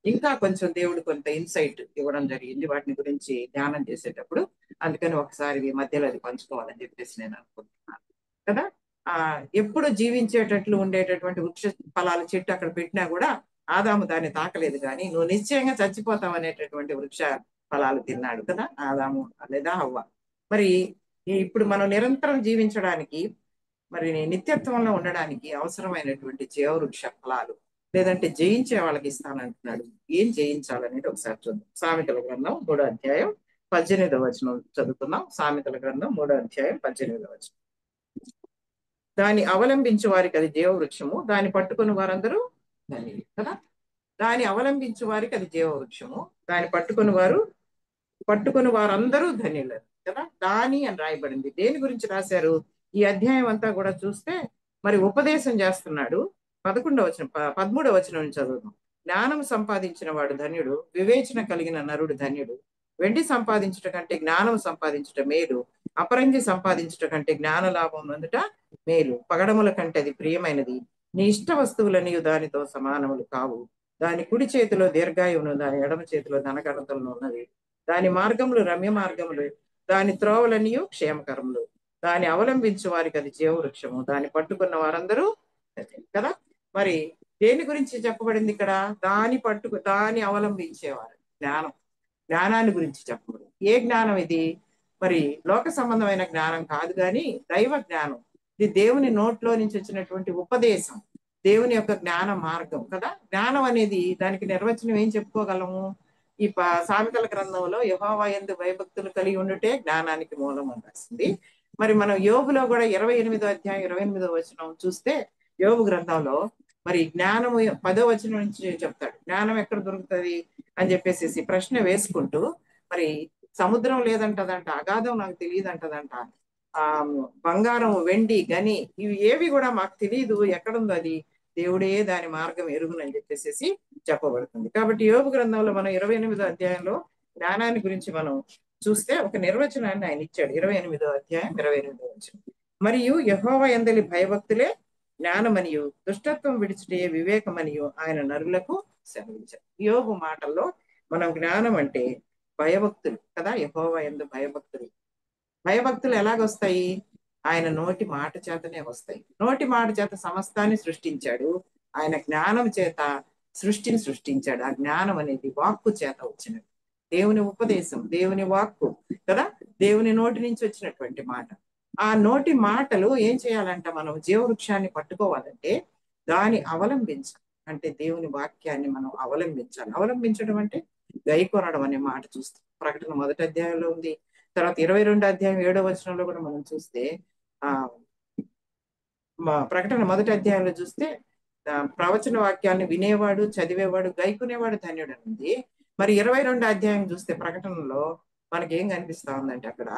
ఇంకా కొంచెం దేవుడు కొంత ఇన్సైట్ ఇవ్వడం జరిగింది వాటిని గురించి ధ్యానం చేసేటప్పుడు. అందుకని ఒకసారి మధ్యలో అది పంచుకోవాలని చెప్పేసి నేను అనుకుంటున్నాను కదా. ఎప్పుడు జీవించేటట్లు ఉండేటటువంటి వృక్ష ఫలాల చెట్టు అక్కడ పెట్టినా కూడా ఆదాము దాన్ని తాకలేదు, కానీ నువ్వు నిశ్చయంగా చచ్చిపోతావు అనేటటువంటి వృక్ష ఫలాలు తిన్నాడు కదా ఆదాము లేదా హవ్వ. మరి ఇప్పుడు మనం నిరంతరం జీవించడానికి, మరి నిత్యత్వంలో ఉండడానికి అవసరమైనటువంటి జీవవృక్ష ఫలాలు లేదంటే జయించే వాళ్ళకి ఇస్తానంటున్నాడు. ఏం జయించాలనేది ఒకసారి చూద్దాం. సామెతల గ్రంథం 3వ అధ్యాయం 18వ వచనం చదువుతున్నాం. సామెతల గ్రంథం 3వ అధ్యాయం 18వ వచనం. దాన్ని అవలంబించే వారికి అది జీవవృక్షము, దాన్ని పట్టుకుని వారందరూ ధన్యులు కదా. దాన్ని అవలంబించే వారికి అది జీవవృక్షము, దాన్ని పట్టుకుని వారందరూ ధన్యులు కదా. దాని అని రాయబడింది. దేని గురించి రాశారు? ఈ అధ్యాయం అంతా కూడా చూస్తే మరి ఉపదేశం చేస్తున్నాడు. 13వ వచనం నుంచి చదువుదాం. జ్ఞానం సంపాదించిన వాడు ధన్యుడు, వివేచన కలిగిన నరుడు ధన్యుడు. వెండి సంపాదించుట కంటే జ్ఞానం సంపాదించుట మేలు, అపరంజి సంపాదించుట కంటే జ్ఞాన లాభం అందుట మేలు. పగడముల కంటే అది ప్రియమైనది, నీ ఇష్ట వస్తువులని దానితో సమానములు కావు. దాని కుడి చేతిలో దీర్ఘాయువును, దాని ఎడమ చేతిలో ధనకడతలను ఉన్నది. దాని మార్గములు రమ్య మార్గములు, దాని త్రోవలన్నీ క్షేమకరములు. దాన్ని అవలంబించే వారికి అది జీవవృక్షము, దాన్ని పట్టుకున్న వారందరూ కదా. మరి దేని గురించి చెప్పబడింది ఇక్కడ? దాన్ని అవలంబించేవారు. జ్ఞానాన్ని గురించి చెప్పబడింది. ఏ జ్ఞానం ఇది? మరి లోక సంబంధమైన జ్ఞానం కాదు, కానీ దైవ జ్ఞానం. ఇది దేవుని నోట్లో నుంచి వచ్చినటువంటి ఉపదేశం, దేవుని యొక్క జ్ఞాన మార్గం కదా. జ్ఞానం అనేది దానికి నిర్వచనం ఏం చెప్పుకోగలము? ఈ సామెతల గ్రంథంలో యెహోవా యందు భయభక్తులు కలిగి ఉండుటే జ్ఞానానికి మూలం అని రాసింది. మరి మనం యోబులో కూడా 28వ అధ్యాయం 28వ వచనం చూస్తే, యోబు గ్రంథంలో మరి జ్ఞానము 10వ వచనం నుంచి చెప్తాడు. జ్ఞానం ఎక్కడ దొరుకుతుంది అని చెప్పేసి ప్రశ్న వేసుకుంటూ, మరి సముద్రం లేదంటదంట, అగాధం నాకు తెలియదు అంటదంట, బంగారం వెండి గని ఇవి ఏవి కూడా మాకు తెలియదు, ఎక్కడుందో అది దేవుడే దాని మార్గం ఎరుగునని చెప్పేసి చెప్పబడుతుంది. కాబట్టి యోబు గ్రంథంలో మనం 28వ అధ్యాయంలో జ్ఞానాన్ని గురించి మనం చూస్తే ఒక నిర్వచనాన్ని ఆయన ఇచ్చాడు. 28వ అధ్యాయం 28వ వచనం. మరియు యెహోవా యందలి భయభక్తులే జ్ఞానమనియు, దుష్టత్వం విడిచిటే వివేకమనియు ఆయన నరులకు సెలవించారు. యోబు మాటల్లో మనం జ్ఞానం అంటే భయభక్తులు కదా. యెహోవా యందు భయభక్తులు ఎలాగొస్తాయి? ఆయన నోటి మాట చేతనే వస్తాయి. నోటి మాట చేత సమస్తాన్ని సృష్టించాడు. ఆయన జ్ఞానం చేత సృష్టిని సృష్టించాడు. ఆ జ్ఞానం అనేది వాక్కు చేత వచ్చినది. దేవుని ఉపదేశం, దేవుని వాక్కు కదా, దేవుని నోటి నుంచి వచ్చినటువంటి మాట. ఆ నోటి మాటలు ఏం చేయాలంట? మనం జీవవృక్షాన్ని పట్టుకోవాలంటే దాన్ని అవలంబించాలి. అంటే దేవుని వాక్యాన్ని మనం అవలంబించాలి. అవలంబించడం అంటే గైకొనడం అనే మాట చూస్తాం. ప్రకటన 1వ అధ్యాయంలో ఉంది. తర్వాత 22వ అధ్యాయం 7వ వచనంలో కూడా మనం చూస్తే, ప్రకటన 1వ అధ్యాయంలో చూస్తే ప్రవచన వాక్యాలను వినేవాడు, చదివేవాడు, గైకునేవాడు ధన్యుడు అని ఉంది. మరి 22వ అధ్యాయం చూస్తే ప్రకటనలో మనకి ఏం కనిపిస్తా ఉందంటే, అక్కడ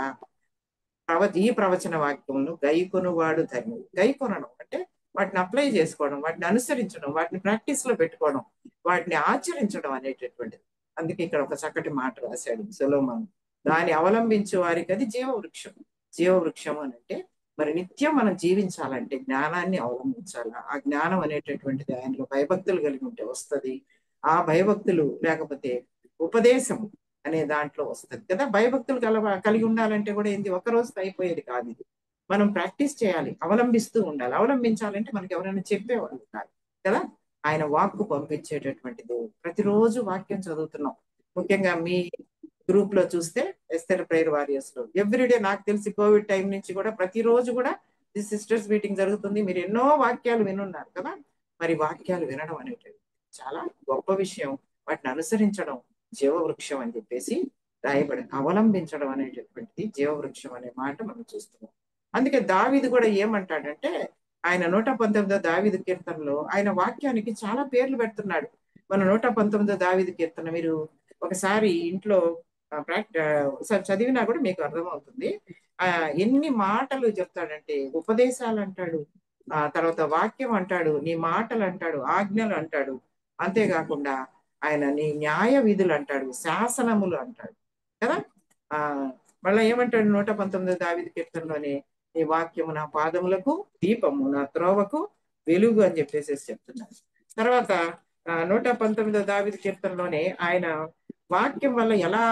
ఈ ప్రవచన వాక్యమును గైకొనువాడు ధన్యుడు. గైకొనడం అంటే వాటిని అప్లై చేసుకోవడం, వాటిని అనుసరించడం, వాటిని ప్రాక్టీస్ లో పెట్టుకోవడం, వాటిని ఆచరించడం అనేటటువంటిది. అందుకే ఇక్కడ ఒక చక్కటి మాట రాశాడు సొలొమోను. దాన్ని అవలంబించే వారికి అది జీవవృక్షం. జీవవృక్షం అని అంటే మరి నిత్యం మనం జీవించాలంటే జ్ఞానాన్ని అవలంబించాలి. ఆ జ్ఞానం అనేటటువంటిది ఆయనలో భయభక్తులు కలిగి ఉంటే వస్తుంది. ఆ భయభక్తులు లేకపోతే ఉపదేశం అనే దాంట్లో వస్తుంది కదా. భయభక్తులు కలిగి ఉండాలంటే కూడా ఏంది, ఒక రోజుతో అయిపోయేది కాదు. ఇది మనం ప్రాక్టీస్ చేయాలి, అవలంబిస్తూ ఉండాలి. అవలంబించాలంటే మనకి ఎవరైనా చెప్పేవాళ్ళు కాదు కదా. ఆయన వాక్కు పంపించేటటువంటిది. ప్రతిరోజు వాక్యం చదువుతున్నాం. ముఖ్యంగా మీ గ్రూప్ లో చూస్తే ఎస్తర్ ప్రేయర్ వారియర్స్ లో ఎవ్రీడే, నాకు తెలిసి కోవిడ్ టైం నుంచి కూడా ప్రతిరోజు కూడా ది సిస్టర్స్ మీటింగ్ జరుగుతుంది. మీరు ఎన్నో వాక్యాలు వినున్నారు కదా. మరి వాక్యాలు వినడం అనేటువంటి చాలా గొప్ప విషయం. వాటిని అనుసరించడం జీవవృక్షం అని చెప్పేసి రాయబడి, అవలంబించడం అనేటటువంటిది జీవవృక్షం అనే మాట మనం చూస్తున్నాం. అందుకే దావీదు కూడా ఏమంటాడంటే, ఆయన 119వ దావీదు కీర్తనలో ఆయన వాక్యానికి చాలా పేర్లు పెడుతున్నాడు. మన 119వ దావీదు కీర్తన మీరు ఒకసారి ఇంట్లో చదివినా కూడా మీకు అర్థమవుతుంది. ఎన్ని మాటలు చెప్తాడంటే, ఉపదేశాలు అంటాడు, తర్వాత వాక్యం అంటాడు, నీ మాటలు అంటాడు, ఆజ్ఞలు అంటాడు. అంతేకాకుండా ఆయన నీ న్యాయ విధులు అంటాడు, శాసనములు అంటాడు కదా. మళ్ళీ ఏమంటాడు 119వ దావీదు కీర్తనలోనే, నీ వాక్యము నా పాదములకు దీపము, నా త్రోవకు వెలుగు అని చెప్పేసి చెప్తున్నారు. తర్వాత 119వ దావీదు కీర్తనలోనే ఆయన వాక్యం వల్ల ఎలా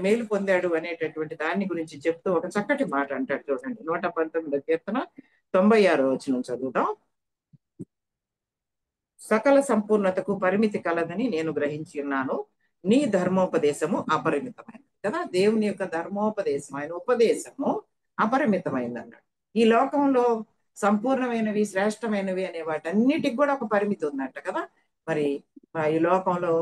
మేలు పొందాడు అనేటటువంటి దాన్ని గురించి చెప్తూ ఒక చక్కటి మాట అంటాడు. చూడండి, 119వ కీర్తన 96వ వచనం చదువుదాం. సకల సంపూర్ణతకు పరిమితి కలదని నేను గ్రహించి ఉన్నాను, నీ ధర్మోపదేశము అపరిమితమైనది. కదా, దేవుని యొక్క ధర్మోపదేశం, ఆయన ఉపదేశము అపరిమితమైంది అన్నాడు. ఈ లోకంలో సంపూర్ణమైనవి, శ్రేష్టమైనవి అనే వాటన్నిటికి కూడా ఒక పరిమితి ఉందంట కదా. మరి ఈ లోకంలో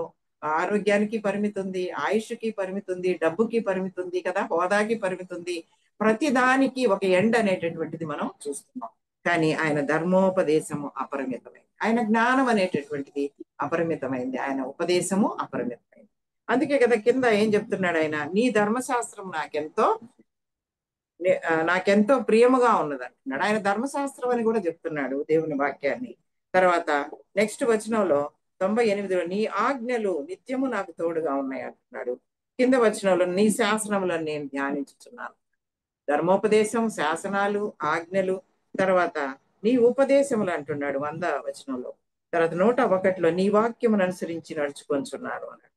ఆరోగ్యానికి పరిమితి ఉంది, ఆయుష్కి పరిమితి ఉంది, డబ్బుకి పరిమితి ఉంది కదా, హోదాకి పరిమితి ఉంది. ప్రతి దానికి ఒక ఎండ్ అనేటటువంటిది మనం చూస్తున్నాం. కానీ ఆయన ధర్మోపదేశము అపరిమితమైంది, ఆయన జ్ఞానం అనేటటువంటిది అపరిమితమైంది, ఆయన ఉపదేశము అపరిమితమైంది. అందుకే కదా కింద ఏం చెప్తున్నాడు ఆయన, నీ ధర్మశాస్త్రం నాకెంతో ప్రియముగా ఉన్నది అంటున్నాడు. ఆయన ధర్మశాస్త్రం అని కూడా చెప్తున్నాడు దేవుని వాక్యాన్ని. తర్వాత నెక్స్ట్ వచనంలో 98లో నీ ఆజ్ఞలు నిత్యము నాకు తోడుగా ఉన్నాయి అంటున్నాడు. కింద వచనంలో నీ శాసనములను నేను ధ్యానించుచున్నాను. ధర్మోపదేశం, శాసనాలు, ఆజ్ఞలు, తర్వాత నీ ఉపదేశములు అంటున్నాడు 100వ వచనంలో. తర్వాత 101లో నీ వాక్యమును అనుసరించి నడుచుకొంచున్నాను అన్నాడు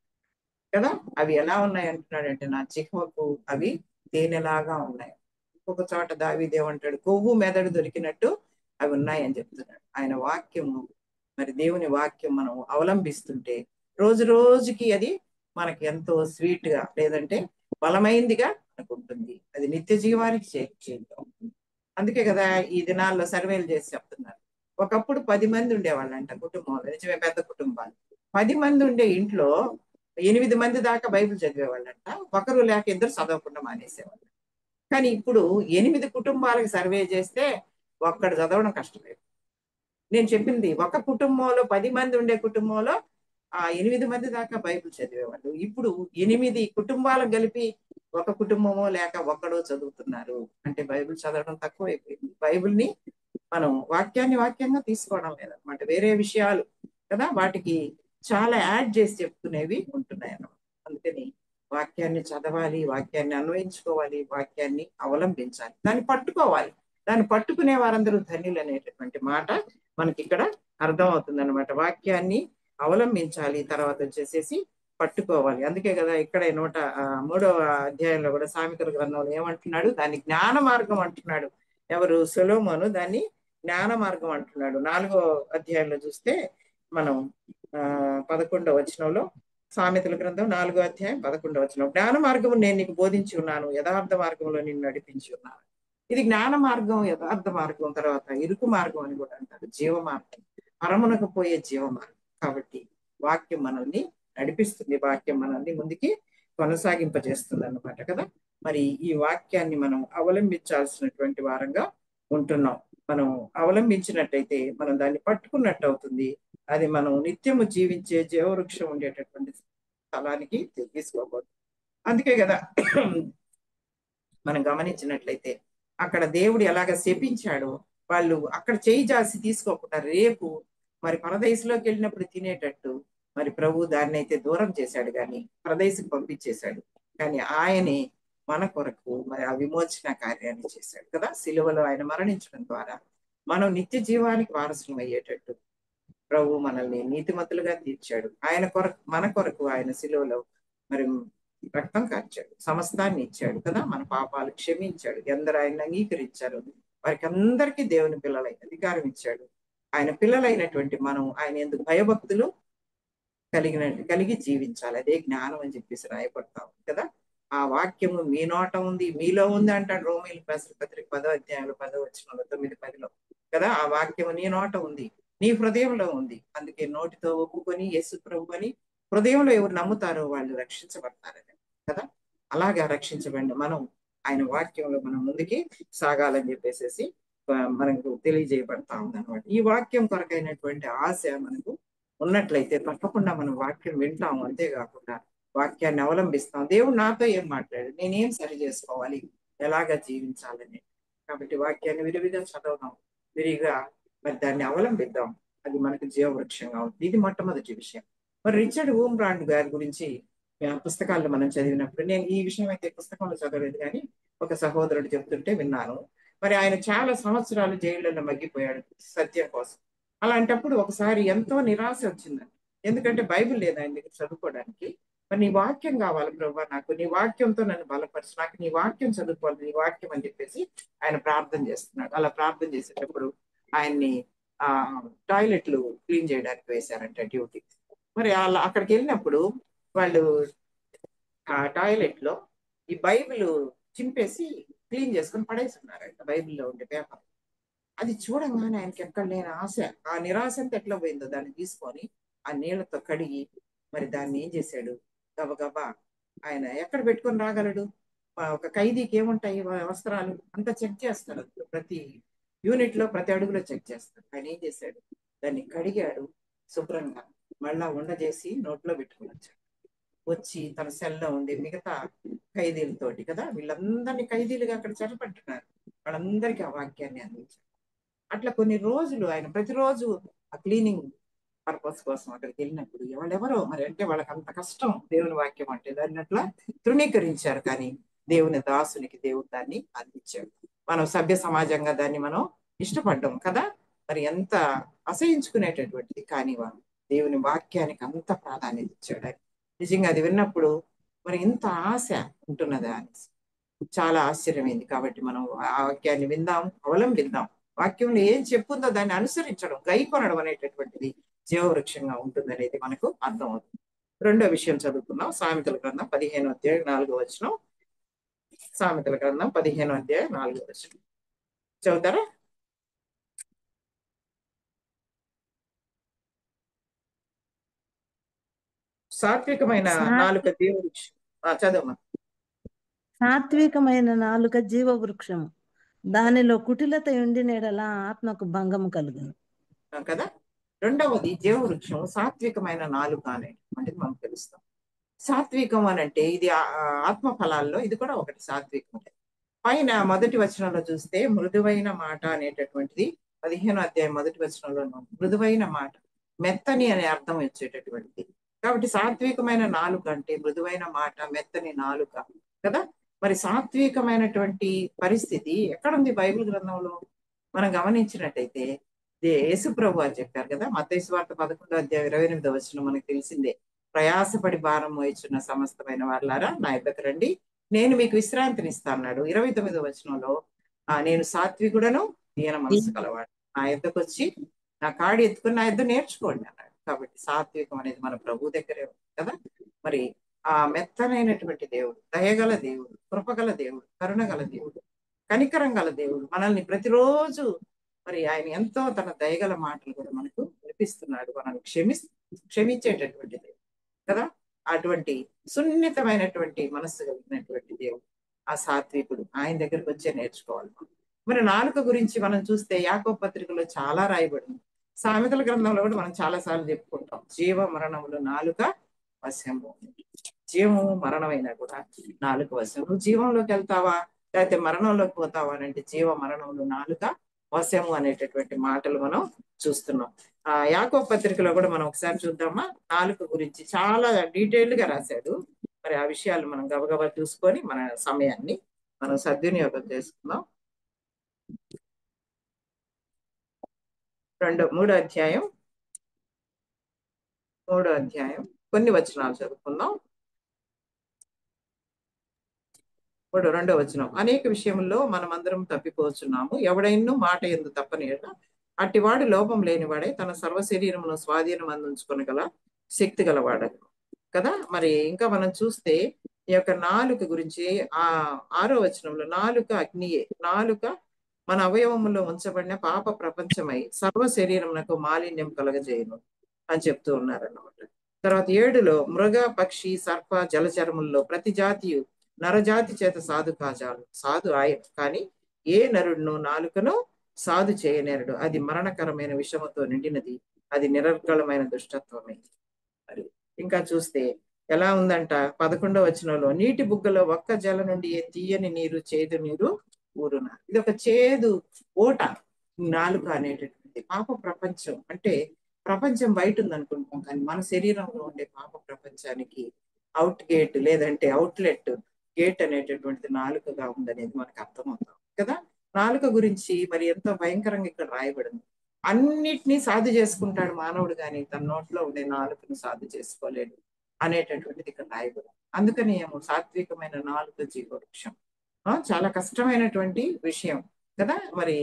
కదా. అవి ఎలా ఉన్నాయి అంటున్నాడంటే, నా జిహ్వకు అవి తేనెలాగా ఉన్నాయి. ఇంకొక చోట దావీదేమంటాడు, కొవ్వు మెదడు దొరికినట్టు అవి ఉన్నాయని చెప్తున్నాడు. ఆయన వాక్యము, మరి దేవుని వాక్యం మనం అవలంబిస్తుంటే రోజు రోజుకి అది మనకి ఎంతో స్వీట్ గా, లేదంటే బలమైందిగా మనకు ఉంటుంది. అది నిత్య జీవానికి చేరుతుంది. అందుకే కదా ఈ దినాల్లో సర్వేలు చేసి చెప్తున్నారు, ఒకప్పుడు 10 మంది ఉండేవాళ్ళంట కుటుంబంలో, నిజమే, పెద్ద కుటుంబాలు. 10 మంది ఉండే ఇంట్లో 8 మంది దాకా బైబిల్ చదివేవాళ్ళంట, ఒకరు లేక ఇద్దరు చదవకుండా మానేసేవాళ్ళు. కానీ ఇప్పుడు 8 కుటుంబాలకు సర్వే చేస్తే ఒక్కడు చదవడం కష్టమే. నేను చెప్పింది, ఒక కుటుంబంలో 10 మంది ఉండే కుటుంబంలో 8 మంది దాకా బైబిల్ చదివేవాళ్ళు. ఇప్పుడు 8 కుటుంబాలకు కలిపి ఒక కుటుంబమో లేక ఒక్కడో చదువుతున్నారు. అంటే బైబిల్ చదవడం తక్కువైపోయింది. బైబిల్ని మనం వాక్యంగా తీసుకోవడం లేదన్నమాట. వేరే విషయాలు కదా, వాటికి చాలా యాడ్ చేసి చెప్తునేవి ఉంటున్నాయి అన్నమాట. అందుకని వాక్యాన్ని చదవాలి, వాక్యాన్ని అన్వయించుకోవాలి, వాక్యాన్ని అవలంబించాలి, దాన్ని పట్టుకోవాలి. దాన్ని పట్టుకునే వారందరూ ధన్యులు అనేటటువంటి మాట మనకి ఇక్కడ అర్థం అవుతుంది అనమాట. వాక్యాన్ని అవలంబించాలి, తర్వాత వచ్చేసేసి పట్టుకోవాలి. అందుకే కదా ఇక్కడ 103వ అధ్యాయంలో కూడా సామెతల గ్రంథంలో ఏమంటున్నాడు, దాన్ని జ్ఞాన మార్గం అంటున్నాడు. ఎవరు? సొలొమోను దాన్ని జ్ఞాన మార్గం అంటున్నాడు. 4వ అధ్యాయంలో చూస్తే మనం 11వ వచనంలో, సామెతల గ్రంథం 4వ అధ్యాయం 11వ వచనం, జ్ఞాన మార్గము నేను నీకు బోధించి ఉన్నాను, యథార్థ మార్గంలో నిన్ను నడిపించి ఉన్నాను. ఇది జ్ఞాన మార్గం, యథార్థ మార్గం, తర్వాత ఇరుకు మార్గం అని కూడా అంటారు, జీవ మార్గం, పరమునకు పోయే జీవ మార్గం. కాబట్టి వాక్యం మనల్ని నడిపిస్తుంది, వాక్యం మనల్ని ముందుకి కొనసాగింపజేస్తుంది అన్నమాట కదా. మరి ఈ వాక్యాన్ని మనం అవలంబించాల్సినటువంటి వారంగా ఉంటున్నాం. మనం అవలంబించినట్టయితే మనం దాన్ని పట్టుకున్నట్టు అవుతుంది. అది మనం నిత్యము జీవించే జీవవృక్షం ఉండేటటువంటి స్థలానికి తీసుకోకూడదు. అందుకే కదా మనం గమనించినట్లయితే అక్కడ దేవుడు ఎలాగ శపించాడో, వాళ్ళు అక్కడ చేయి జాసి తీసుకోకుండా రేపు మరి పరదేశంలోకి వెళ్ళినప్పుడు తినేటట్టు మరి ప్రభు దాన్ని అయితే దూరం చేశాడు, కానీ పరదేశం పంపించేశాడు. కానీ ఆయనే మన కొరకు మరి ఆ విమోచన కార్యాన్ని చేశాడు కదా. సిలువలో ఆయన మరణించడం ద్వారా మనం నిత్య జీవానికి వారసులం అయ్యేటట్టు ప్రభు మనల్ని నీతిమంతులుగా తీర్చాడు. ఆయన కొరకు, మన కొరకు ఆయన సిలువలో మరి రక్తం కార్చాడు, సమస్తాన్ని ఇచ్చాడు కదా. మన పాపాలు క్షమించాడు. ఎందరు ఆయన అంగీకరించారు వారికి అందరికీ దేవుని పిల్లలై అధికారం ఇచ్చాడు. ఆయన పిల్లలైనటువంటి మనం ఆయన ఎందుకు భయభక్తులు కలిగి జీవించాలి. అదే జ్ఞానం అని చెప్పేసి రాయబడతాం కదా. ఆ వాక్యము మీ నోట ఉంది, మీలో ఉంది అంటాడు రోమీయులకు రాసిన పత్రిక 10వ అధ్యాయంలో 10వ వచనంలో 9-10లో కదా. ఆ వాక్యము నీ నోట ఉంది, నీ హృదయంలో ఉంది. అందుకే నోటితో ఒప్పుకొని యేసు ప్రభు అని హృదయంలో ఎవరు నమ్ముతారో వాళ్ళు రక్షించబడతారని కదా. అలాగా రక్షించబడి మనం ఆయన వాక్యంలో మనం ముందుకి సాగాలని చెప్పేసి మనకు తెలియజేయబడతా ఉంది అనమాట. ఈ వాక్యం కొరకైనటువంటి ఆశ మనకు ఉన్నట్లయితే తప్పకుండా మనం వాక్యం వింటాము. అంతేకాకుండా వాక్యాన్ని అవలంబిస్తాం. దేవుడు నాతో ఏం మాట్లాడాడు, నేనేం సరి చేసుకోవాలి, ఎలాగా జీవించాలని. కాబట్టి వాక్యాన్ని విరివిగా చదవడం, విరిగా మరి దాన్ని అవలంబిద్దాం. అది మనకు జీవవృక్షంగా ఉంటుంది. ఇది మొట్టమొదటి విషయం. మరి రిచర్డ్ ఊమ్రాండ్ గారి గురించి పుస్తకాల్లో మనం చదివినప్పుడు, నేను ఈ విషయం అయితే పుస్తకంలో చదవలేదు కానీ ఒక సహోదరుడు చెప్తుంటే విన్నాను. మరి ఆయన చాలా సంవత్సరాలు జైళ్ళలో మగ్గిపోయాడు సత్యం కోసం. అలాంటప్పుడు ఒకసారి ఎంతో నిరాశ వచ్చిందండి. ఎందుకంటే బైబిల్ లేదు ఆయన దగ్గర చదువుకోవడానికి. మరి నీ వాక్యం కావాలి ప్రభా, నాకు నీ వాక్యంతో నన్ను బలపరచు, నాకు నీ వాక్యం చదువుకోవాలి, నీ వాక్యం అని చెప్పేసి ఆయన ప్రార్థన చేస్తున్నాడు. అలా ప్రార్థన చేసేటప్పుడు ఆయన్ని టాయిలెట్లు క్లీన్ చేయడానికి వేశారంట డ్యూటీ. మరి అలా అక్కడికి వెళ్ళినప్పుడు వాళ్ళు ఆ టాయిలెట్ లో ఈ బైబిల్ చింపేసి క్లీన్ చేసుకుని పడేస్తున్నారంట, బైబిల్లో ఉండే పేపర్. అది చూడంగానే ఆయనకి ఎక్కడ లేని ఆశ, ఆ నిరాశ అంతా ఎట్లా పోయిందో దాన్ని తీసుకొని ఆ నీళ్లతో కడిగి మరి దాన్ని ఏం చేశాడు, గబగబా ఆయన ఎక్కడ పెట్టుకొని రాగలడు? ఒక ఖైదీకి ఏముంటాయి వస్త్రాలు అంతా చెక్ చేస్తారు, ప్రతి యూనిట్ లో ప్రతి అడుగులో చెక్ చేస్తారు. ఆయన ఏం చేశాడు, దాన్ని కడిగాడు శుభ్రంగా, మళ్ళా ఉండజేసి నోట్లో పెట్టుకుని వచ్చాడు. వచ్చి తన సెల్లో ఉండి మిగతా ఖైదీలతోటి కదా, వీళ్ళందరినీ ఖైదీలుగా అక్కడ చెరపట్టున్నారు, వాళ్ళందరికీ ఆ వాక్యాన్ని అందించారు. అట్లా కొన్ని రోజులు ఆయన ప్రతిరోజు ఆ క్లీనింగ్ పర్పస్ కోసం అక్కడికి వెళ్ళినప్పుడు ఎవరెవరో మరి అంటే వాళ్ళకి అంత కష్టం దేవుని వాక్యం అంటే, దాన్ని అట్లా తృణీకరించారు. కానీ దేవుని దాసునికి దేవుడు దాన్ని అందించాడు. మనం సభ్య సమాజంగా దాన్ని మనం ఇష్టపడ్డాం కదా, మరి ఎంత అసహించుకునేటటువంటిది, కానీ దేవుని వాక్యానికి అంత ప్రాధాన్యత ఇచ్చాడు. నిజంగా అది విన్నప్పుడు మరి ఇంత ఆశ ఉంటున్నదా అనేసి చాలా ఆశ్చర్యమైంది. కాబట్టి మనం ఆ వాక్యాన్ని విందాం, అవలంబిద్దాం. వాక్యంలో ఏం చెప్పుందో దాన్ని అనుసరించడం, గైకొనడం అనేటటువంటిది జీవవృక్షంగా ఉంటుందనేది మనకు అర్థమవుతుంది. రెండో విషయం చదువుకుందాం. సామెతల గ్రంథం 15వ అధ్యాయం 4వ వచనం. సామెతల గ్రంథం 15వ అధ్యాయం 4వ వచనం చదువుతారా? సాత్వికమైన నాలుక జీవవృక్షం. చదవమ్మా. సాత్వికమైన నాలుక జీవవృక్షము, దానిలో కుటిలత ఉండినెడల ఆత్మకు భంగము కలుగును కదా. రెండవది జీవవృక్షం సాత్వికమైన నాలుక అనేది మనం తెలుస్తాం. సాత్వికం అని అంటే ఇది ఆత్మ ఫలాల్లో ఇది కూడా ఒకటి సాత్వికం. పైన మొదటి వచనంలో చూస్తే మృదువైన మాట అనేటటువంటిది 15వ అధ్యాయం మొదటి వచనంలో మృదువైన మాట, మెత్తని అనే అర్థం వచ్చేటటువంటిది. కాబట్టి సాత్వికమైన నాలుక అంటే మృదువైన మాట, మెత్తని నాలుక కదా. మరి సాత్వికమైనటువంటి పరిస్థితి ఎక్కడుంది బైబిల్ గ్రంథంలో? మనం గమనించినట్టయితే యేసు ప్రభు అని చెప్పారు కదా, మత్తయి సువార్త 11వ అధ్యాయం 28వ వచనం మనకు తెలిసిందే. ప్రయాసపడి భారం మోయిచున్న సమస్తమైన వాళ్ళారా నా యొద్దకు రండి, నేను మీకు విశ్రాంతిని ఇస్తా అన్నాడు. 29వ వచనంలో నేను సాత్వికుడను దీన మనసు కలవాడు, నా యొద్దకు వచ్చి నా కాడి ఎత్తుకుని నా యొద్ద నేర్చుకోండి అన్నాడు. కాబట్టి సాత్వికం అనేది మన ప్రభు దగ్గరే ఉంది కదా. మరి ఆ మెత్తనైనటువంటి దేవుడు, దయగల దేవుడు, కృపగల దేవుడు, కరుణగల దేవుడు, కనికరం గల దేవుడు మనల్ని ప్రతిరోజు మరి ఆయన ఎంతో తన దయగల మాటలు కూడా మనకు వినిపిస్తున్నాడు, మనల్ని క్షమించేటటువంటి దేవుడు కదా. అటువంటి సున్నితమైనటువంటి మనస్సు కలిగినటువంటి దేవుడు ఆ సాత్వికుడు, ఆయన దగ్గరకు వచ్చే నేర్చుకోవాలి. మరి నాలుక గురించి మనం చూస్తే యాకోబు పత్రికలో చాలా రాయబడింది. సామెతల గ్రంథంలో కూడా మనం చాలా సార్లు చెప్పుకుంటాం, జీవ మరణములు నాలుక వశము. జీవము మరణమైనా కూడా నాలుక వశం. నువ్వు జీవంలోకి వెళ్తావా లేకపోతే మరణంలోకి పోతావా అని అంటే జీవ మరణములు నాలుక వశము అనేటటువంటి మాటలు మనం చూస్తున్నాం. యాకోబు పత్రికలో కూడా మనం ఒకసారి చూద్దామా, నాలుక గురించి చాలా డీటెయిల్డ్ గా రాశాడు. మరి ఆ విషయాలు మనం గబగబా చూసుకొని మన సమయాన్ని మనం సద్వినియోగం చేసుకుందాం. మూడో అధ్యాయం కొన్ని వచనాలు చదువుకుందాం. 2వ వచనం. అనేక విషయంలో మనమందరం తప్పిపోతున్నాము, ఎవడైనా మాట ఎందు తప్పని అట్టివాడు లోపం లేనివాడే తన సర్వ శరీరమును స్వాధీనం అందించుకొనగల శక్తి గలవాడను కదా. మరి ఇంకా మనం చూస్తే ఈ యొక్క నాలుక గురించి 6వ వచనంలో నాలుక అగ్నియే, నాలుక మన అవయవములో ఉంచబడిన పాప ప్రపంచమై సర్వ శరీరమునకు మాలిన్యం కలగజేయను అని చెప్తూ ఉన్నారన్నమాట. తర్వాత 7లో మృగ పక్షి సర్ప జలచరముల్లో ప్రతి జాతియు నరజాతి చేత సాధు ఆయన, కానీ ఏ నరుడును నాలుకను సాధు చేయనేరడు, అది మరణకరమైన విషముతో నిండినది, అది నిరర్గళమైన దుష్టత్వమే. మరి ఇంకా చూస్తే ఎలా ఉందంట 11వ వచనంలో నీటి బుగ్గలో ఒక్క జల నుండి తీయని నీరు చేదు నీరు ఊరున. ఇది ఒక చేదు ఓట నాలుక అనేటటువంటి. పాప ప్రపంచం అంటే ప్రపంచం బయట ఉంది అనుకుంటాం, కానీ మన శరీరంలో ఉండే పాప ప్రపంచానికి అవుట్ గేట్ లేదంటే అవుట్లెట్ గేట్ అనేటటువంటిది నాలుకగా ఉందనేది మనకు అర్థమవుతాం కదా. నాలుక గురించి మరి ఎంతో భయంకరంగా ఇక్కడ రాయబడింది. అన్నిటినీ సాధు చేసుకుంటాడు మానవుడు, కానీ తన నోట్లో ఉండే నాలుకను సాధు చేసుకోలేడు అనేటటువంటిది ఇక్కడ రాయబడింది. అందుకని ఏమో సాత్వికమైన నాలుక జీవవృక్షం చాలా కష్టమైనటువంటి విషయం కదా. మరి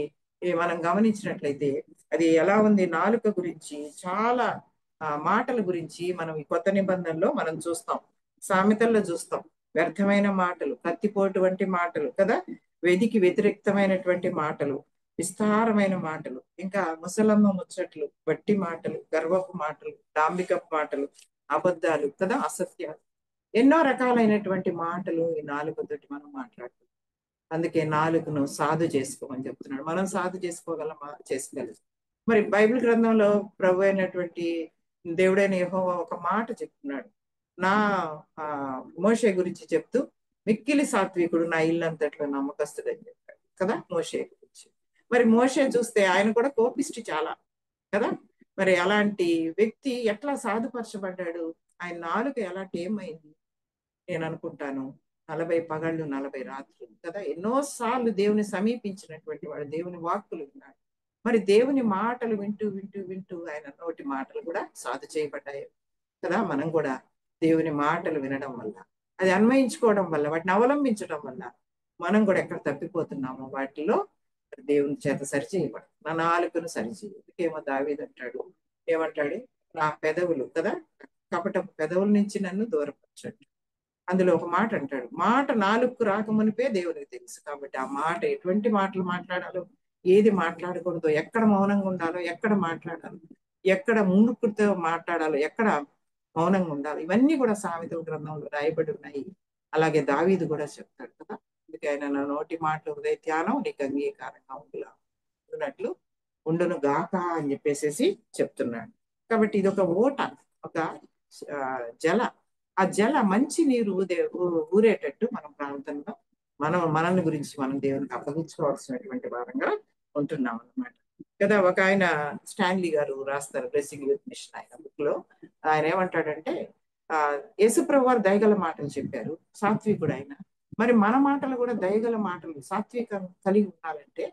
మనం గమనించినట్లయితే అది ఎలా ఉంది, నాలుక గురించి చాలా మాటల గురించి మనం ఈ కొత్త నిబంధనలో మనం చూస్తాం, సామెతల్లో చూస్తాం. వ్యర్థమైన మాటలు, కత్తిపోటు వంటి మాటలు కదా, వెదికి వ్యతిరేక్తమైనటువంటి మాటలు, విస్తారమైన మాటలు, ఇంకా ముసలమ్మ ముచ్చట్లు, వట్టి మాటలు, గర్వపు మాటలు, డాంబికపు మాటలు, అబద్ధాలు కదా, అసత్యాలు, ఎన్నో రకాలైనటువంటి మాటలు ఈ నాలుకతోటి మనం మాట్లాడుతున్నాం. అందుకే నాలుకను సాధు చేసుకోమని చెప్తున్నాడు. మనం సాధు చేసుకోగలమా? చేసుకోగలం. మరి బైబిల్ గ్రంథంలో ప్రభు అయినటువంటి దేవుడైన యెహోవా ఒక మాట చెప్తున్నాడు, నా మోషే గురించి చెప్తూ, మిక్కిలి సాత్వికుడు, నా ఇల్లంతట్లో నమ్మకస్తుడని చెప్పాడు కదా మోషే గురించి. మరి మోషే చూస్తే ఆయన కూడా కోపిష్టి చాలా కదా. మరి అలాంటి వ్యక్తి ఎట్లా సాధుపరచబడ్డాడు? ఆయన నాలుక ఎలాంటి ఏమైంది? నేను అనుకుంటాను 40 పగళ్ళు 40 రాత్రులు కదా, ఎన్నోసార్లు దేవుని సమీపించినటువంటి వాడు, దేవుని వాక్కులు విన్నాడు. మరి దేవుని మాటలు వింటూ వింటూ వింటూ ఆయన నోటి మాటలు కూడా సాధు చేయబడ్డాయి కదా. మనం కూడా దేవుని మాటలు వినడం వల్ల, అది అన్వయించుకోవడం వల్ల, వాటిని అవలంబించడం వల్ల మనం కూడా ఎక్కడ తప్పిపోతున్నామో వాటిలో దేవుని చేత సరిచేయబడు. నా నాలుకను సరిచేయ. ఏమో దావీదు అంటాడు, ఏమంటాడు, నా పెదవులు కదా, కపటపు పెదవుల నుంచి నన్ను దూరపరచండి. అందులో ఒక మాట అంటాడు, మాట నాలుగు రాకమునిపే దేవునికి తెలుసు. కాబట్టి ఆ మాట, ఎటువంటి మాటలు మాట్లాడాలో, ఏది మాట్లాడకూడదో, ఎక్కడ మౌనంగా ఉండాలో, ఎక్కడ మాట్లాడాలో, ఎక్కడ ముందుకుతో మాట్లాడాలో, ఎక్కడ మౌనంగా ఉండాలి, ఇవన్నీ కూడా సామెతల గ్రంథంలో రాయబడి ఉన్నాయి. అలాగే దావీదు కూడా చెప్తాడు కదా, అందుకే ఆయన నా నోటి మాటలు హృదయ ధ్యానం నీకు అంగీకారంగా ఉన్నట్లు ఉండును గాక అని చెప్పేసి చెప్తున్నాడు. కాబట్టి ఇది ఒక ఓట, ఒక జల, ఆ జల మంచి నీరు ఊరేటట్టు మనం ప్రాంతంలో మనల్ని గురించి మనం దేవునికి అప్పగించుకోవాల్సినటువంటి భాగంగా ఉంటున్నాం అన్నమాట కదా. ఒక ఆయన స్టాన్లీ గారు రాస్తారు బ్లెస్సింగ్ విత్ మిషన్ ఆయన బుక్ లో. ఆయన ఏమంటాడంటే, యేసుప్రభు వారు దయగల మాటలు చెప్పారు, సాత్వికుడు ఆయన. మరి మన మాటలు కూడా దయగల మాటలు, సాత్వికం కలిగి ఉండాలంటే